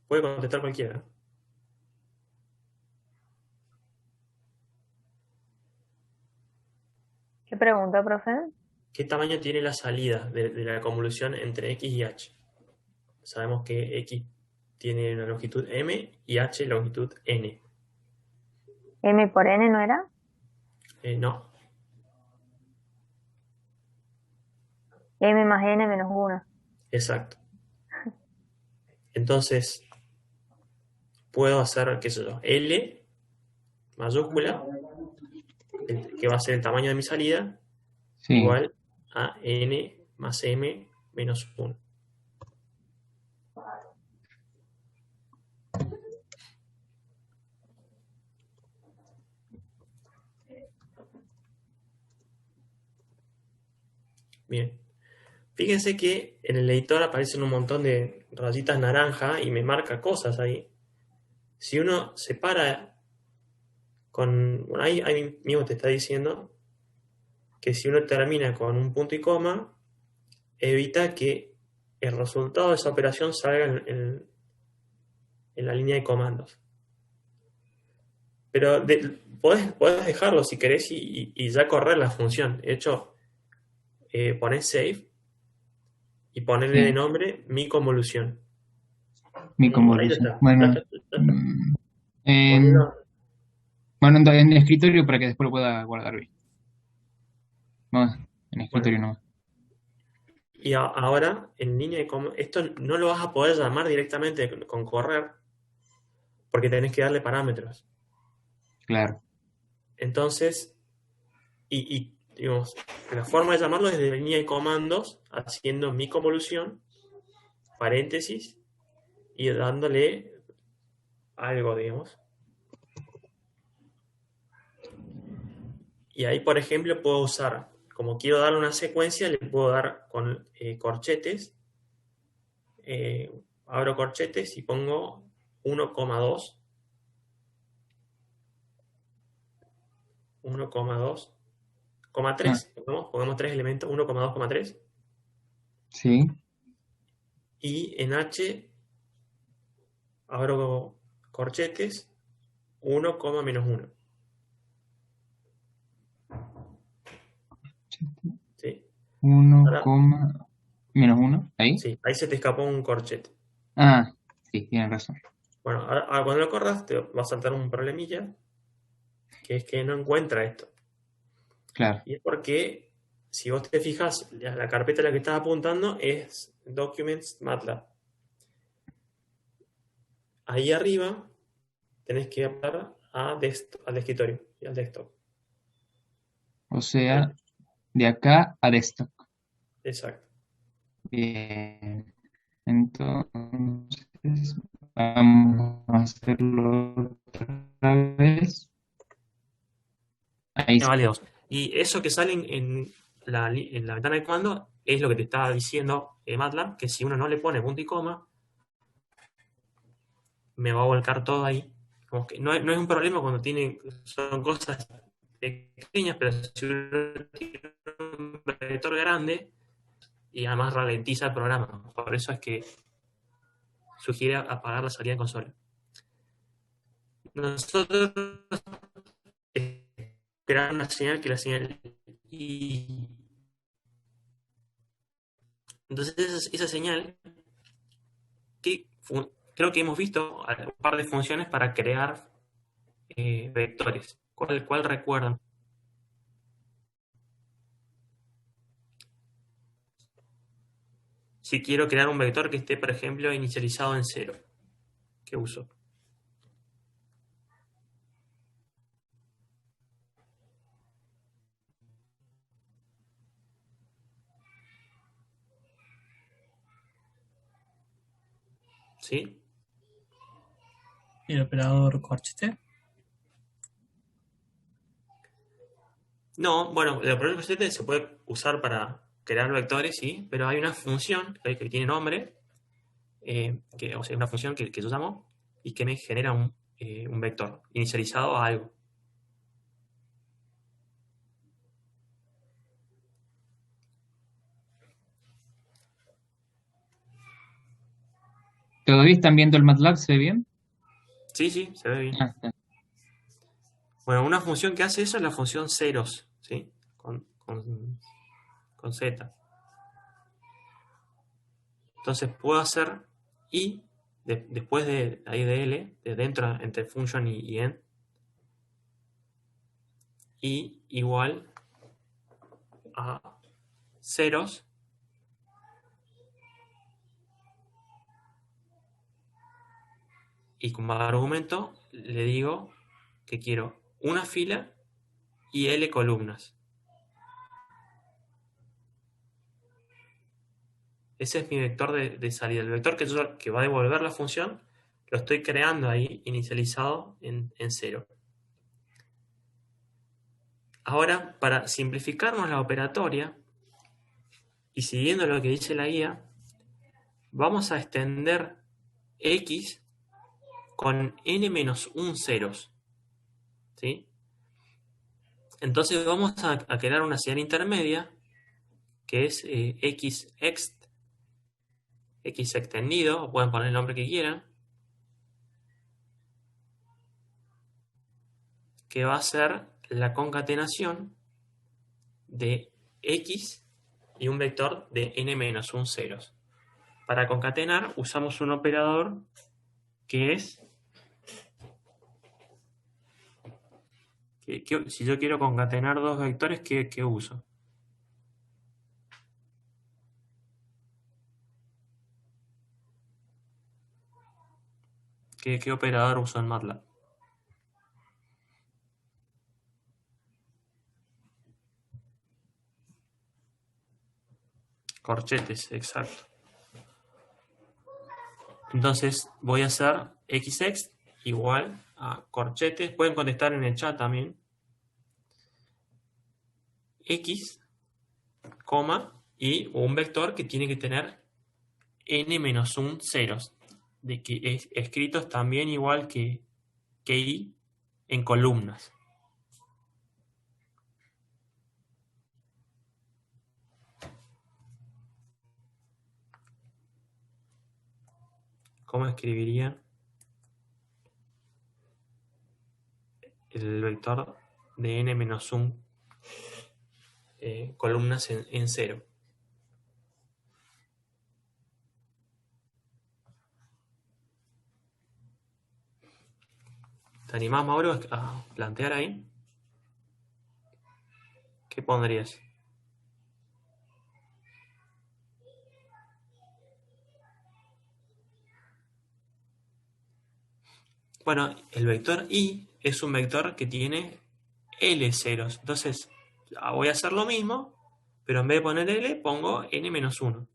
Speaker 2: Puede contestar cualquiera.
Speaker 6: ¿qué pregunta, profe?
Speaker 2: ¿Qué tamaño tiene la salida de la convolución entre X y H? Sabemos que X tiene una longitud M y H longitud N.
Speaker 6: M por N, ¿no era?
Speaker 2: No,
Speaker 6: M más N menos 1.
Speaker 2: exacto. Entonces, puedo hacer, qué sé yo, L mayúscula, que va a ser el tamaño de mi salida,
Speaker 4: sí.
Speaker 2: igual a N más M menos 1. Bien. Fíjense que en el editor aparecen un montón de rayitas naranja y me marca cosas ahí. Si uno separa bueno, ahí mismo te está diciendo que si uno termina con un punto y coma, evita que el resultado de esa operación salga en la línea de comandos. Pero podés dejarlo si querés y ya correr la función. De hecho, ponés save y ponerle de
Speaker 4: Sí,
Speaker 2: nombre mi convolución.
Speaker 4: mi
Speaker 2: Ahí ya
Speaker 4: convolución.
Speaker 2: está. Ya
Speaker 4: Bueno,
Speaker 2: está, ya está.
Speaker 4: em,
Speaker 2: Ponelo.
Speaker 4: bueno, en el escritorio para que después lo pueda guardar bien. Vamos, en el
Speaker 2: Bueno,
Speaker 4: escritorio nomás.
Speaker 2: y ahora en línea de comandos, esto no lo vas a poder llamar directamente con correr porque tenés que darle parámetros.
Speaker 4: Claro.
Speaker 2: Entonces, digamos, la forma de llamarlo es de línea de comandos, haciendo mi convolución, paréntesis, y dándole algo, digamos. Y ahí, por ejemplo, puedo usar, como quiero darle una secuencia, le puedo dar con corchetes. Abro corchetes y pongo 1,2, 1,2,
Speaker 4: Ah,
Speaker 2: 3. Pongamos tres elementos, 1,2, 3.
Speaker 4: sí.
Speaker 2: Y en H abro corchetes 1, -1. ¿Sí?
Speaker 4: 1,
Speaker 2: Ahora,
Speaker 4: -1. Ahí.
Speaker 2: sí, ahí se te escapó un corchete.
Speaker 4: Ah, sí, tienen razón.
Speaker 2: Bueno, ahora cuando lo corras te va a saltar un problemilla, que es que no encuentra esto.
Speaker 4: Claro.
Speaker 2: Y es porque, si vos te fijas, la carpeta a la que estás apuntando es Documents MATLAB. Ahí arriba tenés que apuntar al escritorio y al desktop.
Speaker 4: O sea, de acá a desktop.
Speaker 2: Exacto.
Speaker 4: Bien. Entonces, vamos a hacerlo otra vez. Ahí
Speaker 2: Ya,
Speaker 4: sí.
Speaker 2: vale, dos. Y eso que sale en la ventana de comando es lo que te estaba diciendo MATLAB, que si uno no le pone punto y coma, me va a volcar todo ahí. Como que no es un problema cuando son cosas pequeñas, pero si uno tiene un vector grande y además ralentiza el programa. Por eso es que sugiere apagar la salida en consola. Nosotros crear una señal que la señal y entonces esa señal que creo que hemos visto un par de funciones para crear vectores. ¿Cuál recuerdan? Si quiero crear un vector que esté, por ejemplo, inicializado en 0, ¿qué uso? ¿Sí?
Speaker 7: El operador corchete.
Speaker 2: No, bueno, el operador corchete se puede usar para crear vectores, sí, pero hay una función que tiene nombre, o sea, una función que yo llamo y que me genera un vector inicializado a algo.
Speaker 4: ¿Todavía están viendo el MATLAB? ¿Se ve bien?
Speaker 2: Sí, sí, se ve bien.
Speaker 4: Ah, está.
Speaker 2: Bueno, una función que hace eso es la función ceros, ¿sí? Con Z. Entonces puedo hacer i después de ahí de L, de dentro entre function y end, i igual a ceros y como argumento le digo que quiero una fila y L columnas. Ese es mi vector de salida. El vector que va a devolver la función lo estoy creando ahí inicializado en 0. Ahora, para simplificarnos la operatoria, Y siguiendo lo que dice la guía, vamos a extender X con n-1 ceros, ¿sí? Entonces vamos a crear una señal intermedia que es X extendido, o pueden poner el nombre que quieran, que va a ser la concatenación de X y un vector de n-1 ceros. Para concatenar usamos un operador que es, si yo quiero concatenar dos vectores, ¿qué uso? ¿Qué operador uso en MATLAB? Corchetes, exacto. Entonces voy a hacer xx igual a corchetes. Pueden contestar en el chat también. X, y un vector que tiene que tener n-1 ceros. De que es escritos también igual que y en columnas. ¿Cómo escribirían el vector de n-1 columnas en cero? ¿Te animás, Mauro, a plantear ahí? ¿Qué pondrías? Bueno, el vector y es un vector que tiene L ceros. Entonces, voy a hacer lo mismo, pero en vez de poner L, pongo n-1.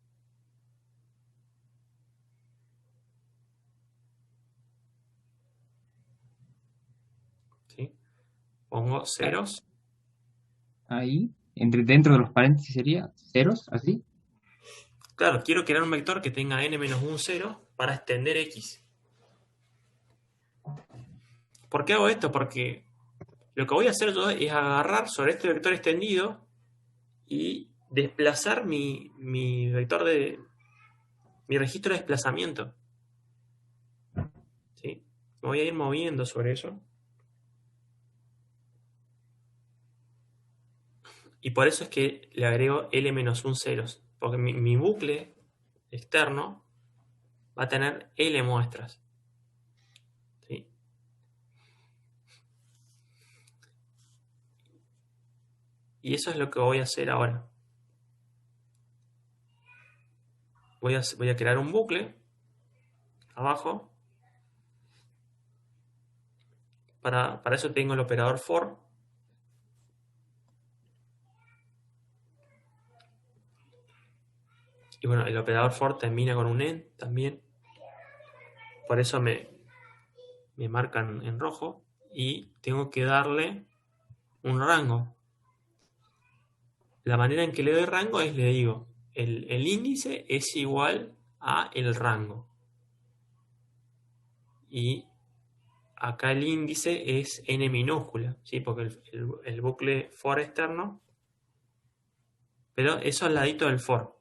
Speaker 2: ¿Sí? Pongo ceros.
Speaker 4: Ahí, dentro de los paréntesis sería ceros, así.
Speaker 2: Claro, quiero crear un vector que tenga n-1 cero para extender X. ¿Por qué hago esto? Porque lo que voy a hacer yo es agarrar sobre este vector extendido y desplazar mi vector mi registro de desplazamiento. ¿Sí? Me voy a ir moviendo sobre eso. Y por eso es que le agrego L-1 ceros. Porque mi bucle externo va a tener L muestras. ¿Sí? Y eso es lo que voy a hacer ahora. Voy a crear un bucle abajo. Para eso tengo el operador for. Y bueno, el operador for termina con un end también. Por eso me marcan en rojo. Y tengo que darle un rango. La manera en que le doy rango es, le digo, el índice es igual a el rango. Y acá el índice es n minúscula, ¿sí? Porque el bucle for externo, pero eso al ladito del for.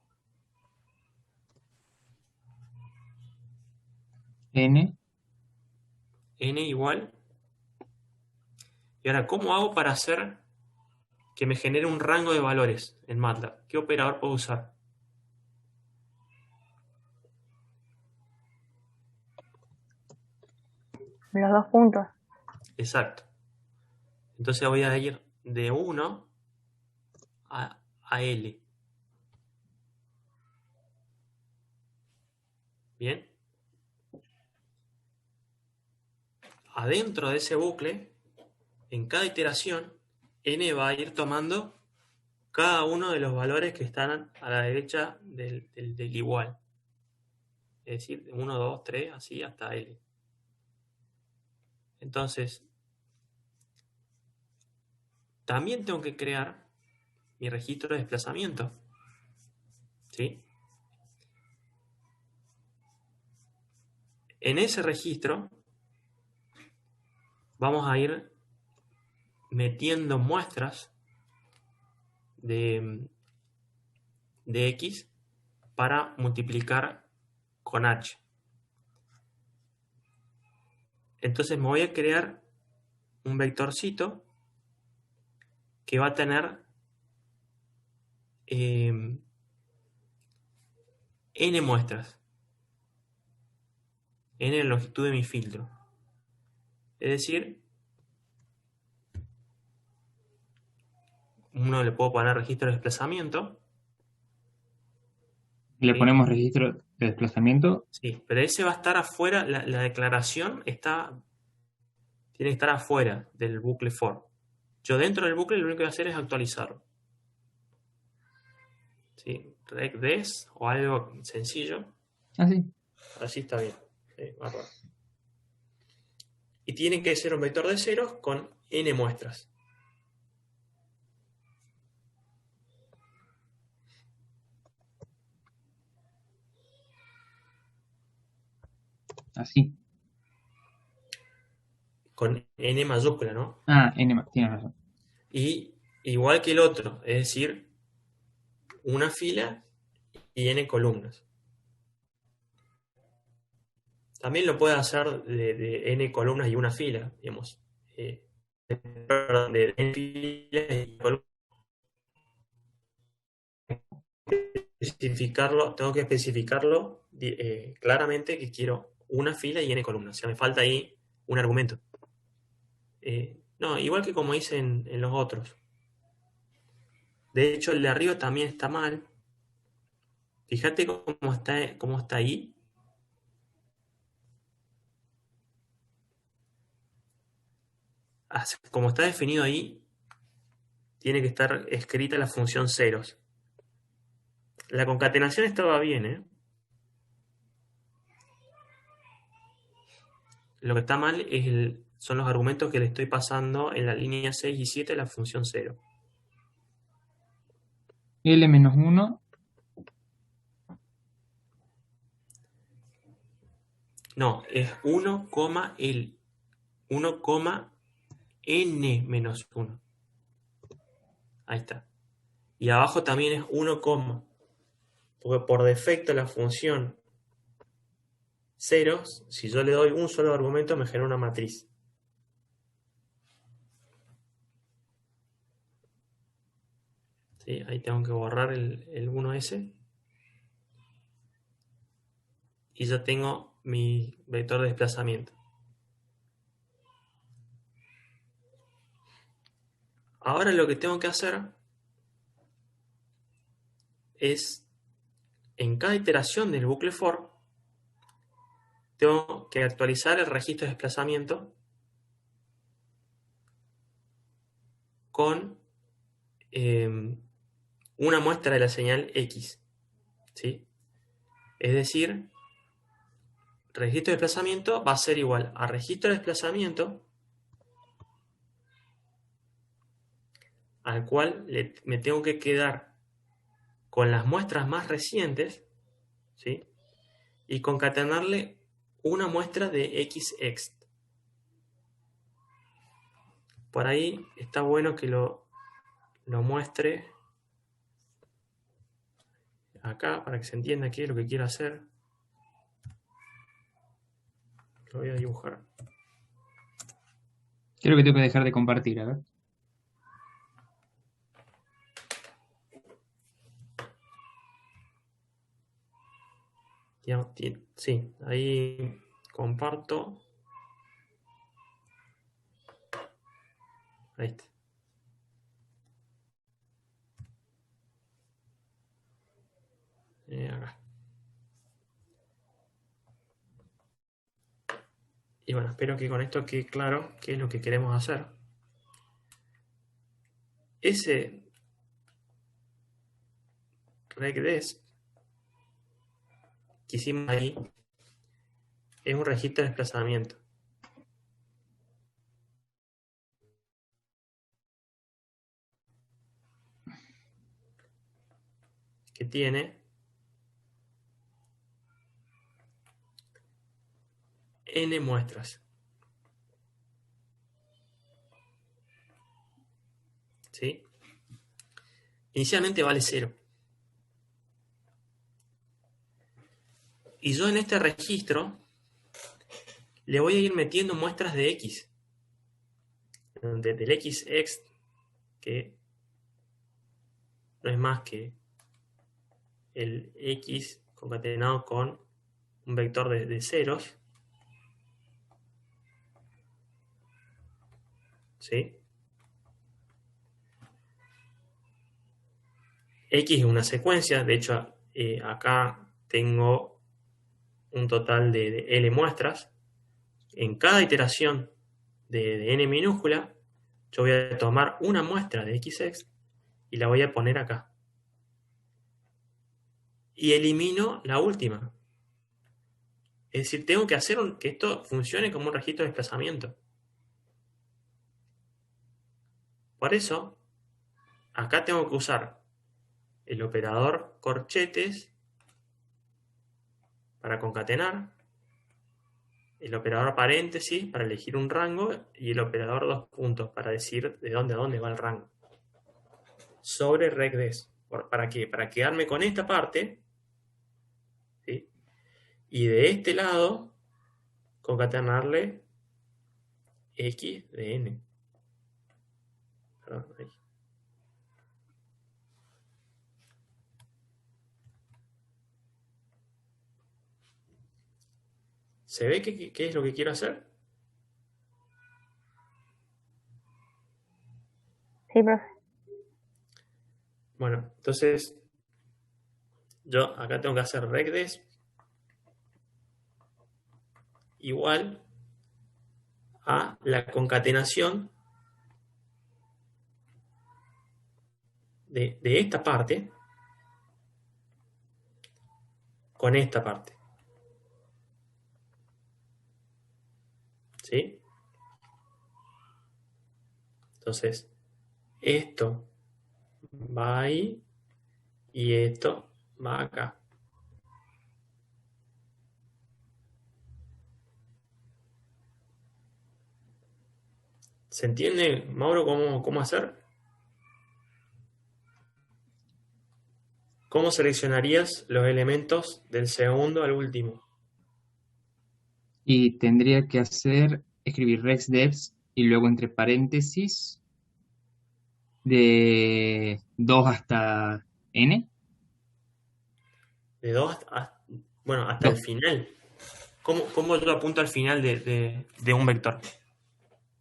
Speaker 4: N.
Speaker 2: N igual. Y ahora, ¿cómo hago para hacer que me genere un rango de valores en MATLAB? ¿Qué operador puedo usar?
Speaker 6: Los 2 puntos.
Speaker 2: Exacto. Entonces voy a ir de 1 a L. Bien. Adentro de ese bucle, en cada iteración, n va a ir tomando cada uno de los valores que están a la derecha del igual. Es decir, 1, 2, 3, así hasta L. Entonces, también tengo que crear mi registro de desplazamiento. ¿sí? En ese registro vamos a ir metiendo muestras de X para multiplicar con H. Entonces me voy a crear un vectorcito que va a tener n muestras, n la longitud de mi filtro. Es decir, uno le puedo poner registro de desplazamiento.
Speaker 4: Le
Speaker 2: ¿Sí?
Speaker 4: ponemos registro de desplazamiento.
Speaker 2: Sí, pero ese va a estar afuera, la declaración tiene que estar afuera del bucle for. Yo dentro del bucle lo único que voy a hacer es actualizarlo. ¿Sí? Regdes o algo sencillo.
Speaker 4: Así.
Speaker 2: Así está bien. Sí, bárbaro. Y tiene que ser un vector de ceros con n muestras.
Speaker 4: Así.
Speaker 2: Con n mayúscula, ¿no?
Speaker 4: Ah, tienes razón.
Speaker 2: Y igual que el otro, es decir, una fila y n columnas. También lo puede hacer de n columnas y una fila, digamos. Perdón, de n filas y columnas. Tengo que especificarlo claramente que quiero una fila y n columnas. O sea, me falta ahí un argumento. No, igual que como hice en los otros. De hecho, el de arriba también está mal. Fíjate cómo está ahí. Como está definido ahí, tiene que estar escrita la función ceros. La concatenación estaba bien, ¿eh? Lo que está mal son los argumentos que le estoy pasando en la línea 6 y 7 de la función 0.
Speaker 4: L-1.
Speaker 2: No, es 1, el 1, n menos 1. Ahí está. Y abajo también es 1, porque por defecto la función ceros, si yo le doy un solo argumento, me genera una matriz. ¿Sí? Ahí tengo que borrar el 1S. Y ya tengo mi vector de desplazamiento. Ahora lo que tengo que hacer es, en cada iteración del bucle for, tengo que actualizar el registro de desplazamiento con una muestra de la señal X. ¿Sí? Es decir, registro de desplazamiento va a ser igual a registro de desplazamiento al cual me tengo que quedar con las muestras más recientes, ¿sí? Y concatenarle una muestra de xext. Por ahí está bueno que lo muestre acá para que se entienda qué es lo que quiero hacer. Lo voy a dibujar.
Speaker 4: Creo que tengo que dejar de compartir, a ver.
Speaker 2: Sí, ahí comparto. Ahí está. Acá. Y bueno, espero que con esto quede claro qué es lo que queremos hacer. Ese regdes que hicimos ahí es un registro de desplazamiento. Que tiene n muestras. ¿Sí? Inicialmente vale 0. Y yo en este registro le voy a ir metiendo muestras de x. Del xx, que no es más que el x concatenado con un vector de ceros. ¿Sí? X es una secuencia, de hecho acá tengo un total de L muestras. En cada iteración de n minúscula, yo voy a tomar una muestra de xx y la voy a poner acá. Y elimino la última. Es decir, tengo que hacer que esto funcione como un registro de desplazamiento. Por eso, acá tengo que usar el operador corchetes para concatenar, el operador paréntesis para elegir un rango y el operador dos puntos para decir de dónde a dónde va el rango. Sobre regdes. ¿Para qué? Para quedarme con esta parte, ¿sí? Y de este lado concatenarle x de n. Perdón, ahí. ¿Se ve qué es lo que quiero hacer?
Speaker 6: Sí, profe.
Speaker 2: Bueno, entonces yo acá tengo que hacer regdes igual a la concatenación de esta parte con esta parte. ¿Sí? Entonces, esto va ahí y esto va acá. ¿Se entiende, Mauro, cómo hacer? ¿Cómo seleccionarías los elementos del segundo al último?
Speaker 4: Y tendría que escribir regdevs y luego entre paréntesis de 2 hasta n.
Speaker 2: De 2 hasta, bueno, hasta el
Speaker 4: 2.
Speaker 2: final. ¿Cómo yo apunto al final de un vector?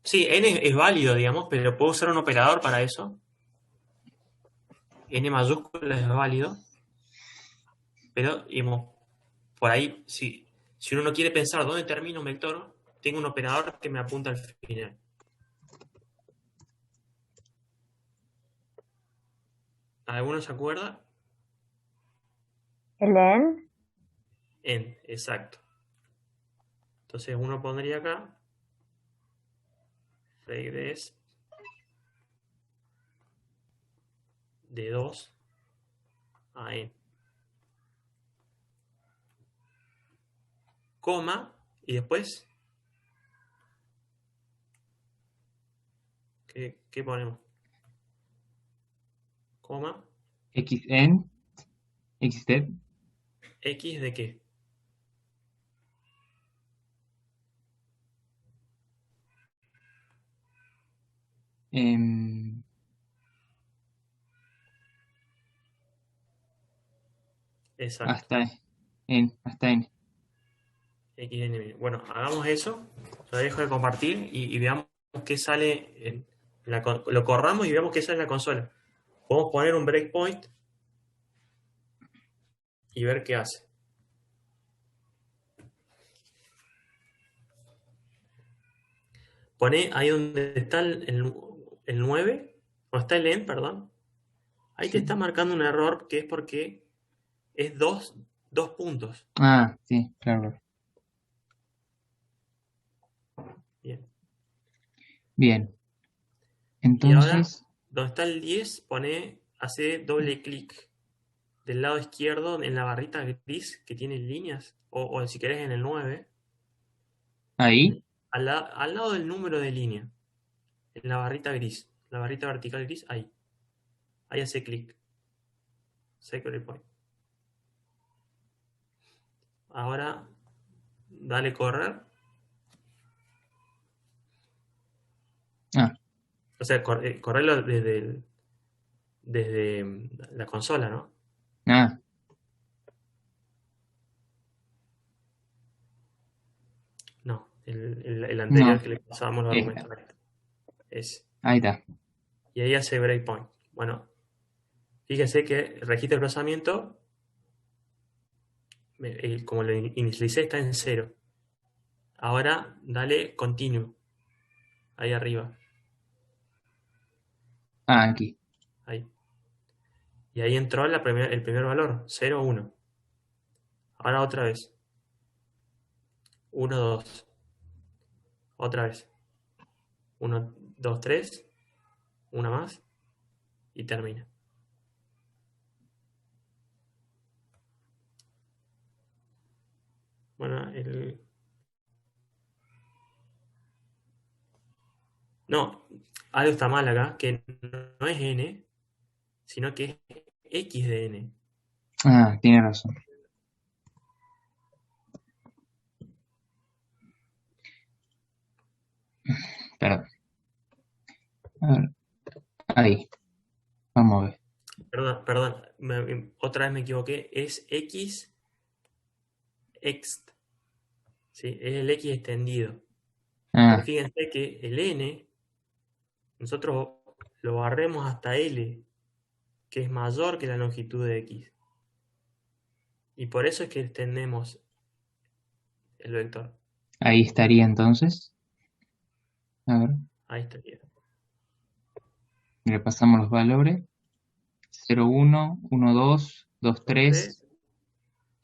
Speaker 2: Sí, n es válido, digamos, pero puedo usar un operador para eso. N mayúscula es válido. Pero, digamos, por ahí, si uno no quiere pensar dónde termina un vector, tengo un operador que me apunta al final. ¿Alguno se acuerda?
Speaker 6: ¿El de n?
Speaker 2: En, exacto. Entonces uno pondría acá regdes de 2 a n. Coma, y después, ¿qué ponemos? Coma,
Speaker 4: xn, xdev,
Speaker 2: x de qué? Exacto.
Speaker 4: hasta n.
Speaker 2: XN. Bueno, hagamos eso. Lo dejo de compartir y veamos qué sale lo corramos y veamos qué sale en la consola. Podemos poner un breakpoint y ver qué hace. Pone ahí donde está el 9, o está el end, perdón. Ahí te
Speaker 4: Sí.
Speaker 2: está marcando un error que es porque es dos puntos.
Speaker 4: Ah, sí, claro.
Speaker 2: Bien.
Speaker 4: Bien.
Speaker 2: Y ahora,
Speaker 4: Entonces,
Speaker 2: donde está el 10, hace doble clic del lado izquierdo en la barrita gris que tiene líneas, o si querés en el 9.
Speaker 4: Ahí.
Speaker 2: Al lado del número de línea, en la barrita gris, la barrita vertical gris, ahí. Ahí hace clic. Secondary point. Ahora, dale correr.
Speaker 4: Ah,
Speaker 2: O sea, correrlo desde la consola, ¿no?
Speaker 4: ah,
Speaker 2: No, el anterior
Speaker 4: no.
Speaker 2: que le pasábamos los
Speaker 4: Esta.
Speaker 2: argumentos. Ese.
Speaker 4: Ahí está.
Speaker 2: Y ahí hace breakpoint. Bueno, fíjese que el registro de desplazamiento, como lo inicialicé, está en 0. Ahora dale continue. Ahí arriba.
Speaker 4: Ah, aquí.
Speaker 2: Ahí. Y ahí entró el primer valor, 0, 1. Ahora otra vez. 1, 2. Otra vez. 1, 2, 3. Una más. Y termina. Bueno, no, algo está mal acá, que no es n, sino que es x de n.
Speaker 4: Ah, tiene razón. Perdón. A ver. Ahí. Vamos a ver.
Speaker 2: Perdón, otra vez me equivoqué. Es x ext. ¿Sí? Es el x extendido. Pero
Speaker 4: Ah,
Speaker 2: fíjense que el n, nosotros lo barremos hasta L, que es mayor que la longitud de X. Y por eso es que extendemos el vector.
Speaker 4: ahí estaría entonces. A ver.
Speaker 2: Ahí estaría.
Speaker 4: Le pasamos los valores. 0, 1, 1, 2, 2, 3.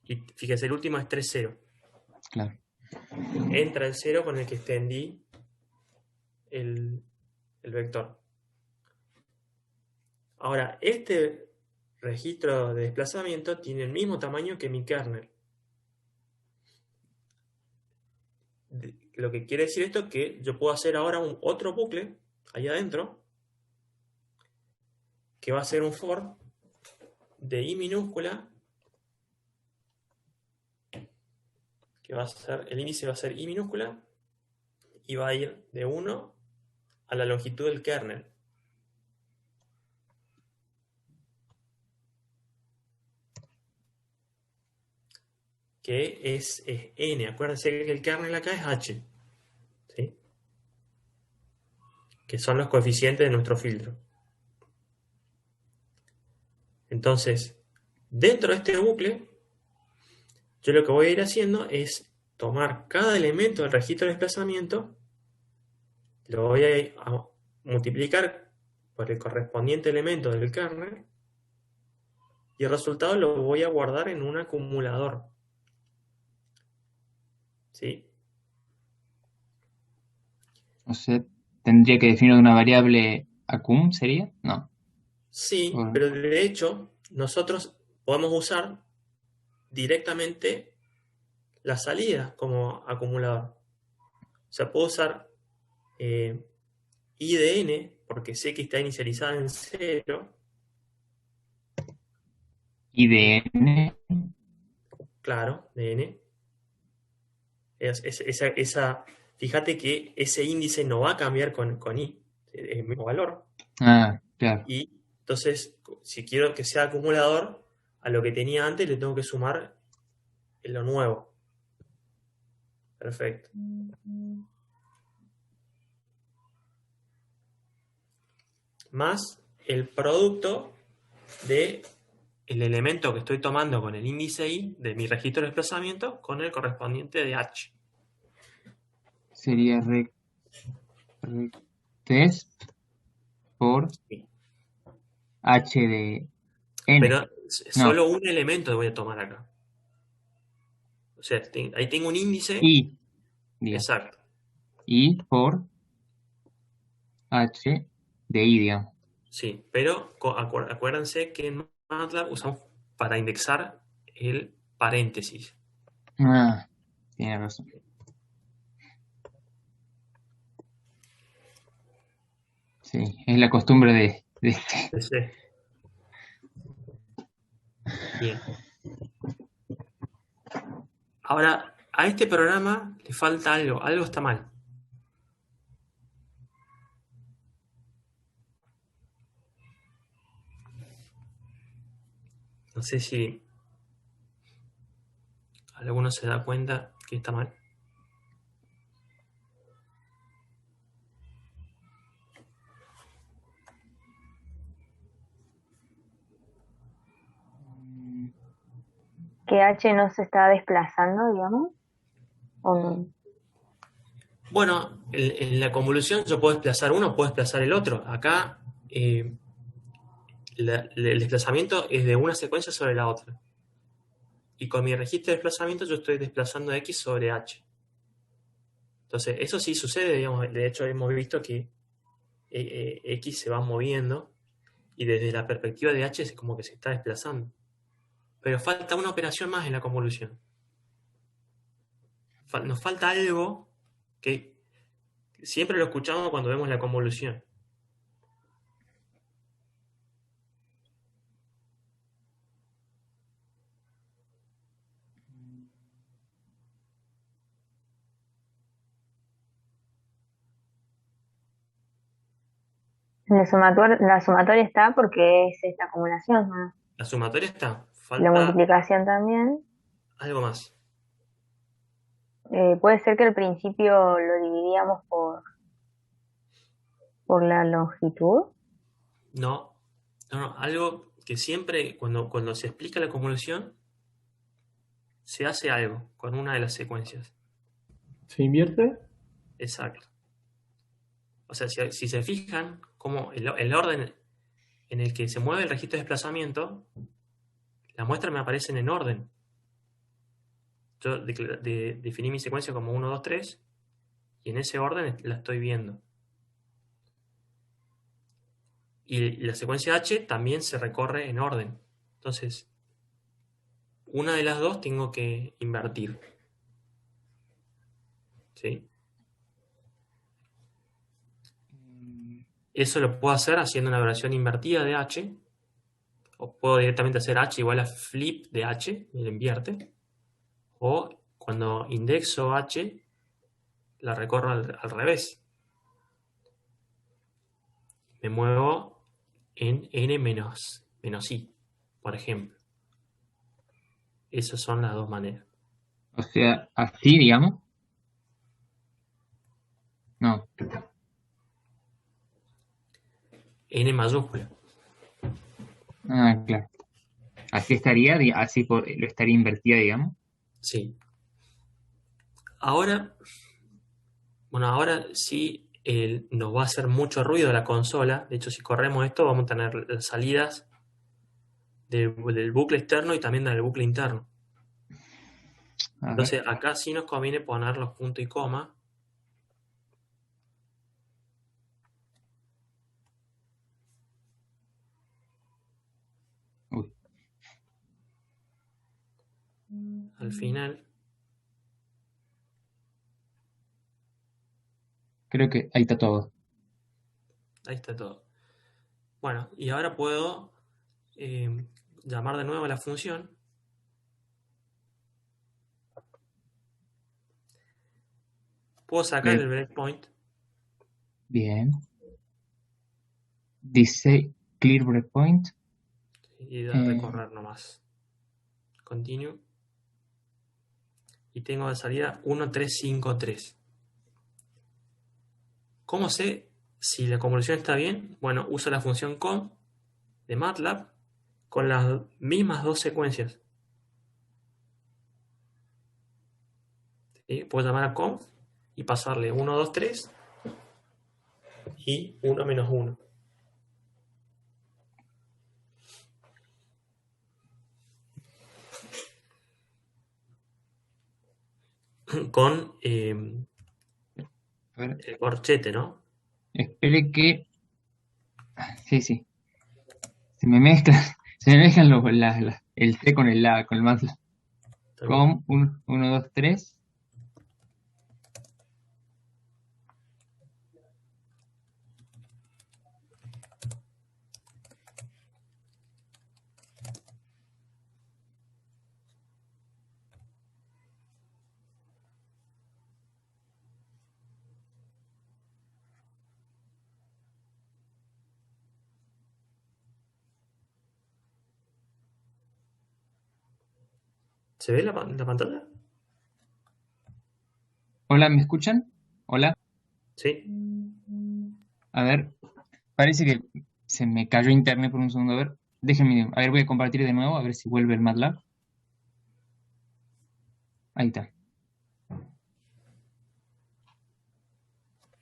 Speaker 2: Y fíjese, el último es 3, 0.
Speaker 4: Claro.
Speaker 2: Entra el 0 con el que extendí el vector. Ahora, este registro de desplazamiento tiene el mismo tamaño que mi kernel. Lo que quiere decir esto es que yo puedo hacer ahora otro bucle ahí adentro, que va a ser un for de i minúscula, que va a ser, el índice va a ser i minúscula, y va a ir de 1 a la longitud del kernel. Que es n. Acuérdense que el kernel acá es h. ¿Sí? Que son los coeficientes de nuestro filtro. Entonces, dentro de este bucle, yo lo que voy a ir haciendo es tomar cada elemento del registro de desplazamiento, lo voy a multiplicar por el correspondiente elemento del kernel, y el resultado lo voy a guardar en un acumulador. ¿Sí?
Speaker 4: O sea, tendría que definir una variable acum, ¿sería? No.
Speaker 2: Sí,
Speaker 4: Bueno.
Speaker 2: pero de hecho, nosotros podemos usar directamente la salida como acumulador. O sea, puedo usar i de n, porque sé que está inicializada en 0.
Speaker 4: Y de n.
Speaker 2: Claro, de n. Fíjate que ese índice no va a cambiar con i, es el mismo valor.
Speaker 4: Ah, claro.
Speaker 2: Y entonces, si quiero que sea acumulador, a lo que tenía antes le tengo que sumar lo nuevo. Perfecto. Más el producto de el elemento que estoy tomando con el índice i de mi registro de desplazamiento con el correspondiente de h.
Speaker 4: Sería test por
Speaker 2: Sí.
Speaker 4: h de n.
Speaker 2: Pero solo un elemento voy a tomar acá. O sea, ahí tengo un índice.
Speaker 4: Y, digamos.
Speaker 2: Exacto.
Speaker 4: Y por h de i, digamos.
Speaker 2: Sí, pero acuérdense que en MATLAB usamos para indexar el paréntesis.
Speaker 4: Ah, tiene razón. Sí, es la costumbre de este.
Speaker 2: PC. Bien. Ahora, a este programa le falta algo. Algo está mal. No sé si alguno se da cuenta que está mal.
Speaker 6: Que H no se está desplazando, digamos, o no.
Speaker 2: Bueno, en la convolución yo puedo desplazar uno, puedo desplazar el otro. Acá el desplazamiento es de una secuencia sobre la otra. Y con mi registro de desplazamiento yo estoy desplazando X sobre H. Entonces, eso sí sucede, digamos. De hecho, hemos visto que X se va moviendo y desde la perspectiva de H es como que se está desplazando. Pero falta una operación más en la convolución. Nos falta algo que siempre lo escuchamos cuando vemos la convolución.
Speaker 6: La sumatoria está porque es esta acumulación, ¿no?
Speaker 2: La sumatoria está.
Speaker 6: La
Speaker 2: Falta
Speaker 6: multiplicación también.
Speaker 2: algo más.
Speaker 6: Puede ser que al principio lo dividíamos por la longitud.
Speaker 2: No, algo que siempre, cuando se explica la convolución, se hace algo con una de las secuencias.
Speaker 8: ¿Se invierte?
Speaker 2: Exacto. O sea, si se fijan, como el orden en el que se mueve el registro de desplazamiento, las muestras me aparecen en orden. Yo definí mi secuencia como 1, 2, 3, y en ese orden la estoy viendo. Y la secuencia H también se recorre en orden. Entonces, una de las dos tengo que invertir. ¿Sí? Eso lo puedo hacer haciendo una versión invertida de H. O puedo directamente hacer H igual a flip de H, y lo invierte. O cuando indexo H, la recorro al revés. Me muevo en n menos I, por ejemplo. Esas son las dos maneras.
Speaker 4: O sea, así, digamos. No,
Speaker 2: N mayúscula.
Speaker 4: claro. Así estaría, así lo estaría invertida, digamos.
Speaker 2: Sí. Ahora sí nos va a hacer mucho ruido la consola. De hecho, si corremos esto, vamos a tener las salidas del bucle externo y también del bucle interno.
Speaker 4: A ver.
Speaker 2: Entonces, acá sí nos conviene poner los puntos y coma.
Speaker 4: Uy,
Speaker 2: Al final.
Speaker 4: creo que ahí está todo.
Speaker 2: Ahí está todo. Bueno, y ahora puedo llamar de nuevo a la función. Puedo sacar
Speaker 4: Bien.
Speaker 2: el breakpoint.
Speaker 4: Bien. Dice clear breakpoint.
Speaker 2: Y darle correr nomás. Continue. Y tengo de salida 1353. ¿Cómo sé si la convolución está bien? Bueno, uso la función conv de MATLAB con las mismas dos secuencias. ¿Sí? Puedo llamar a conv y pasarle 1, 2, 3 y 1 menos 1. Con
Speaker 4: A ver,
Speaker 2: el corchete, ¿no?
Speaker 4: espere que. Sí, sí. Se me mezclan, se me mezclan el C con el MATLAB.
Speaker 2: Está bien.
Speaker 4: Com 1, 2, 3.
Speaker 2: ¿Se ve la pantalla?
Speaker 4: Hola, ¿me escuchan? Hola.
Speaker 2: Sí.
Speaker 4: A ver, parece que se me cayó internet por un segundo. A ver, déjenme, a ver, voy a compartir de nuevo, a ver si vuelve el MATLAB. Ahí está.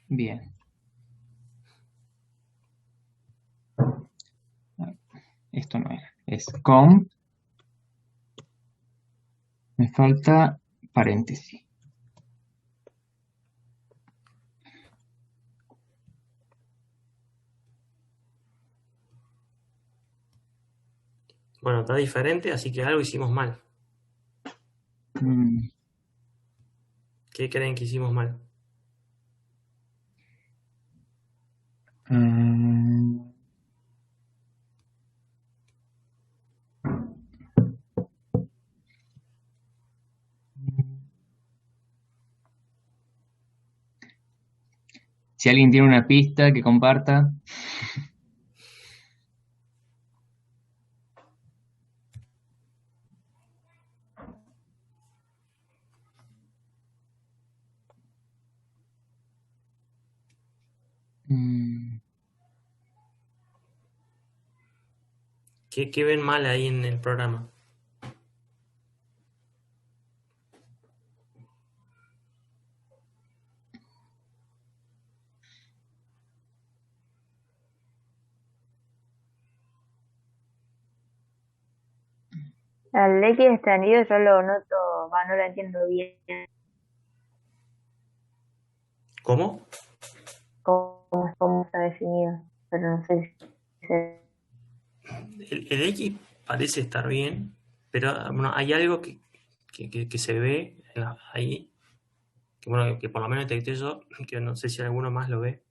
Speaker 4: Bien. Esto no era. Es comp. Me falta paréntesis.
Speaker 2: Bueno, está diferente, así que algo hicimos mal.
Speaker 4: Mm,
Speaker 2: ¿Qué creen que hicimos mal?
Speaker 4: mm, Si alguien tiene una pista que comparta. Mm,
Speaker 2: ¿Qué ven mal ahí en el programa?
Speaker 6: El X extendido yo lo noto, no lo entiendo bien
Speaker 2: ¿Cómo?
Speaker 6: cómo está definido, pero no sé si
Speaker 2: El X parece estar bien, pero bueno, hay algo que se ve ahí, que, bueno, que por lo menos detecté yo, que no sé si alguno más lo ve.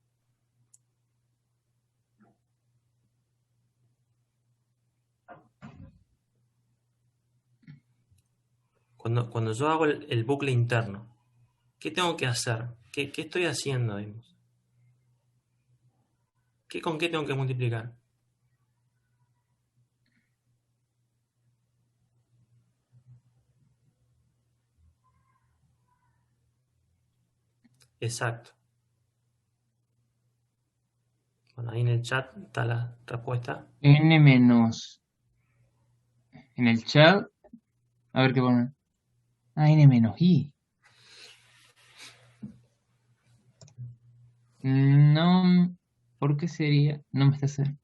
Speaker 2: Cuando yo hago el bucle interno, ¿qué tengo que hacer? ¿Qué estoy haciendo? Digamos? ¿Con qué tengo que multiplicar? Exacto. Bueno, ahí en el chat está la respuesta.
Speaker 4: N menos. En el chat. A ver qué ponen. Ah, N menos I. No. ¿Por qué sería? No me está haciendo.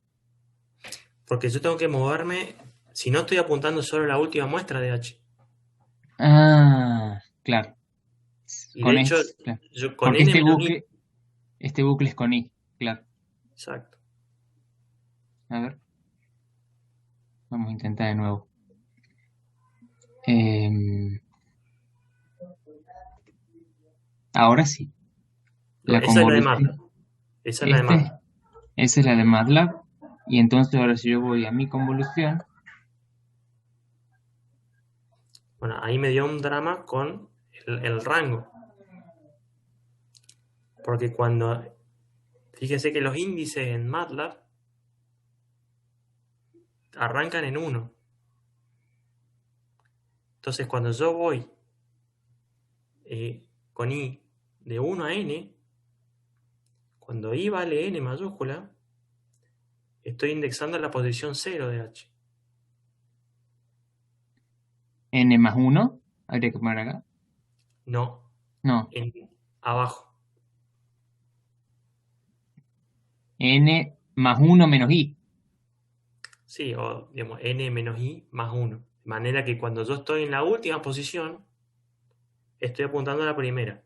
Speaker 2: Porque yo tengo que moverme, si no estoy apuntando solo a la última muestra de H.
Speaker 4: Ah, claro.
Speaker 2: Y de hecho,
Speaker 4: Claro.
Speaker 2: yo con
Speaker 4: Porque
Speaker 2: n menos i.
Speaker 4: este bucle es con I, claro.
Speaker 2: Exacto.
Speaker 4: A ver. Vamos a intentar de nuevo. Em, ahora sí.
Speaker 2: No,
Speaker 4: La
Speaker 2: esa es la de
Speaker 4: convolución.
Speaker 2: MATLAB. Esa es la de
Speaker 4: Este,
Speaker 2: MATLAB.
Speaker 4: esa es la de MATLAB. Y entonces ahora si yo voy a mi convolución.
Speaker 2: Bueno, ahí me dio un drama con el rango. Porque fíjese que los índices en MATLAB arrancan en 1. Entonces, cuando yo voy con i de 1 a n, cuando i vale n mayúscula, estoy indexando la posición 0 de h.
Speaker 4: N más 1. Habría que poner acá.
Speaker 2: No,
Speaker 4: No.
Speaker 2: en abajo.
Speaker 4: N más 1 menos I.
Speaker 2: Sí, o digamos n menos i más 1. De manera que cuando yo estoy en la última posición, estoy apuntando a la primera.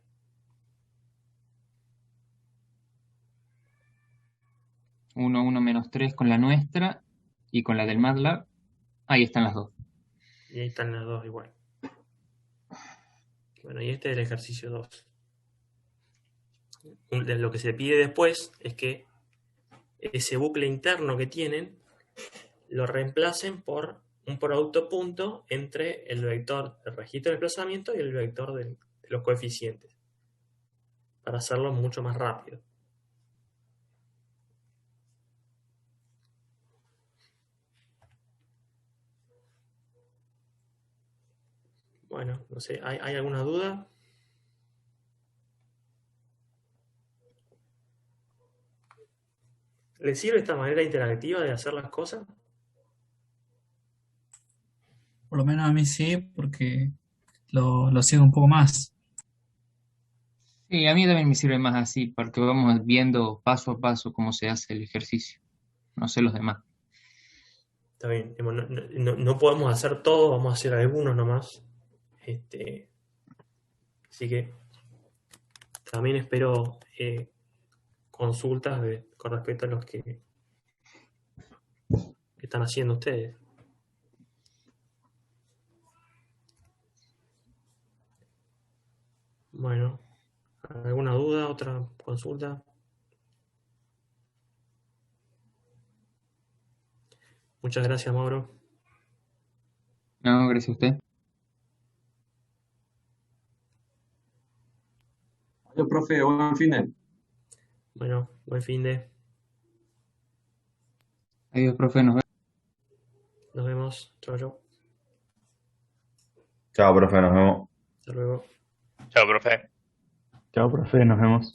Speaker 4: 1, 1 menos 3 con la nuestra. Y con la del MATLAB. Ahí están las dos.
Speaker 2: Y ahí están las dos igual. Bueno, y este es el ejercicio 2. Lo que se pide después es que ese bucle interno que tienen lo reemplacen por un producto punto entre el vector del registro de desplazamiento y el vector de los coeficientes, para hacerlo mucho más rápido. Bueno, no sé, ¿hay alguna duda? ¿Les sirve esta manera interactiva de hacer las cosas?
Speaker 7: Por lo menos a mí sí, porque lo sigo un poco más.
Speaker 4: Sí, a mí también me sirve más así, porque vamos viendo paso a paso cómo se hace el ejercicio. No sé los demás.
Speaker 2: Está bien, digamos, no podemos hacer todo, vamos a hacer algunos nomás. Así que también espero consultas con respecto a los que están haciendo ustedes. Bueno, ¿alguna duda? ¿Otra consulta? Muchas gracias, Mauro.
Speaker 4: No, gracias a usted.
Speaker 3: Adiós, profe, buen fin de.
Speaker 2: Bueno, buen fin de.
Speaker 4: Adiós, profe, nos vemos.
Speaker 2: Nos vemos. Chau, chau.
Speaker 1: Chao, profe, nos vemos.
Speaker 2: Hasta luego.
Speaker 9: Chao, profe.
Speaker 8: Chao, profe, nos vemos.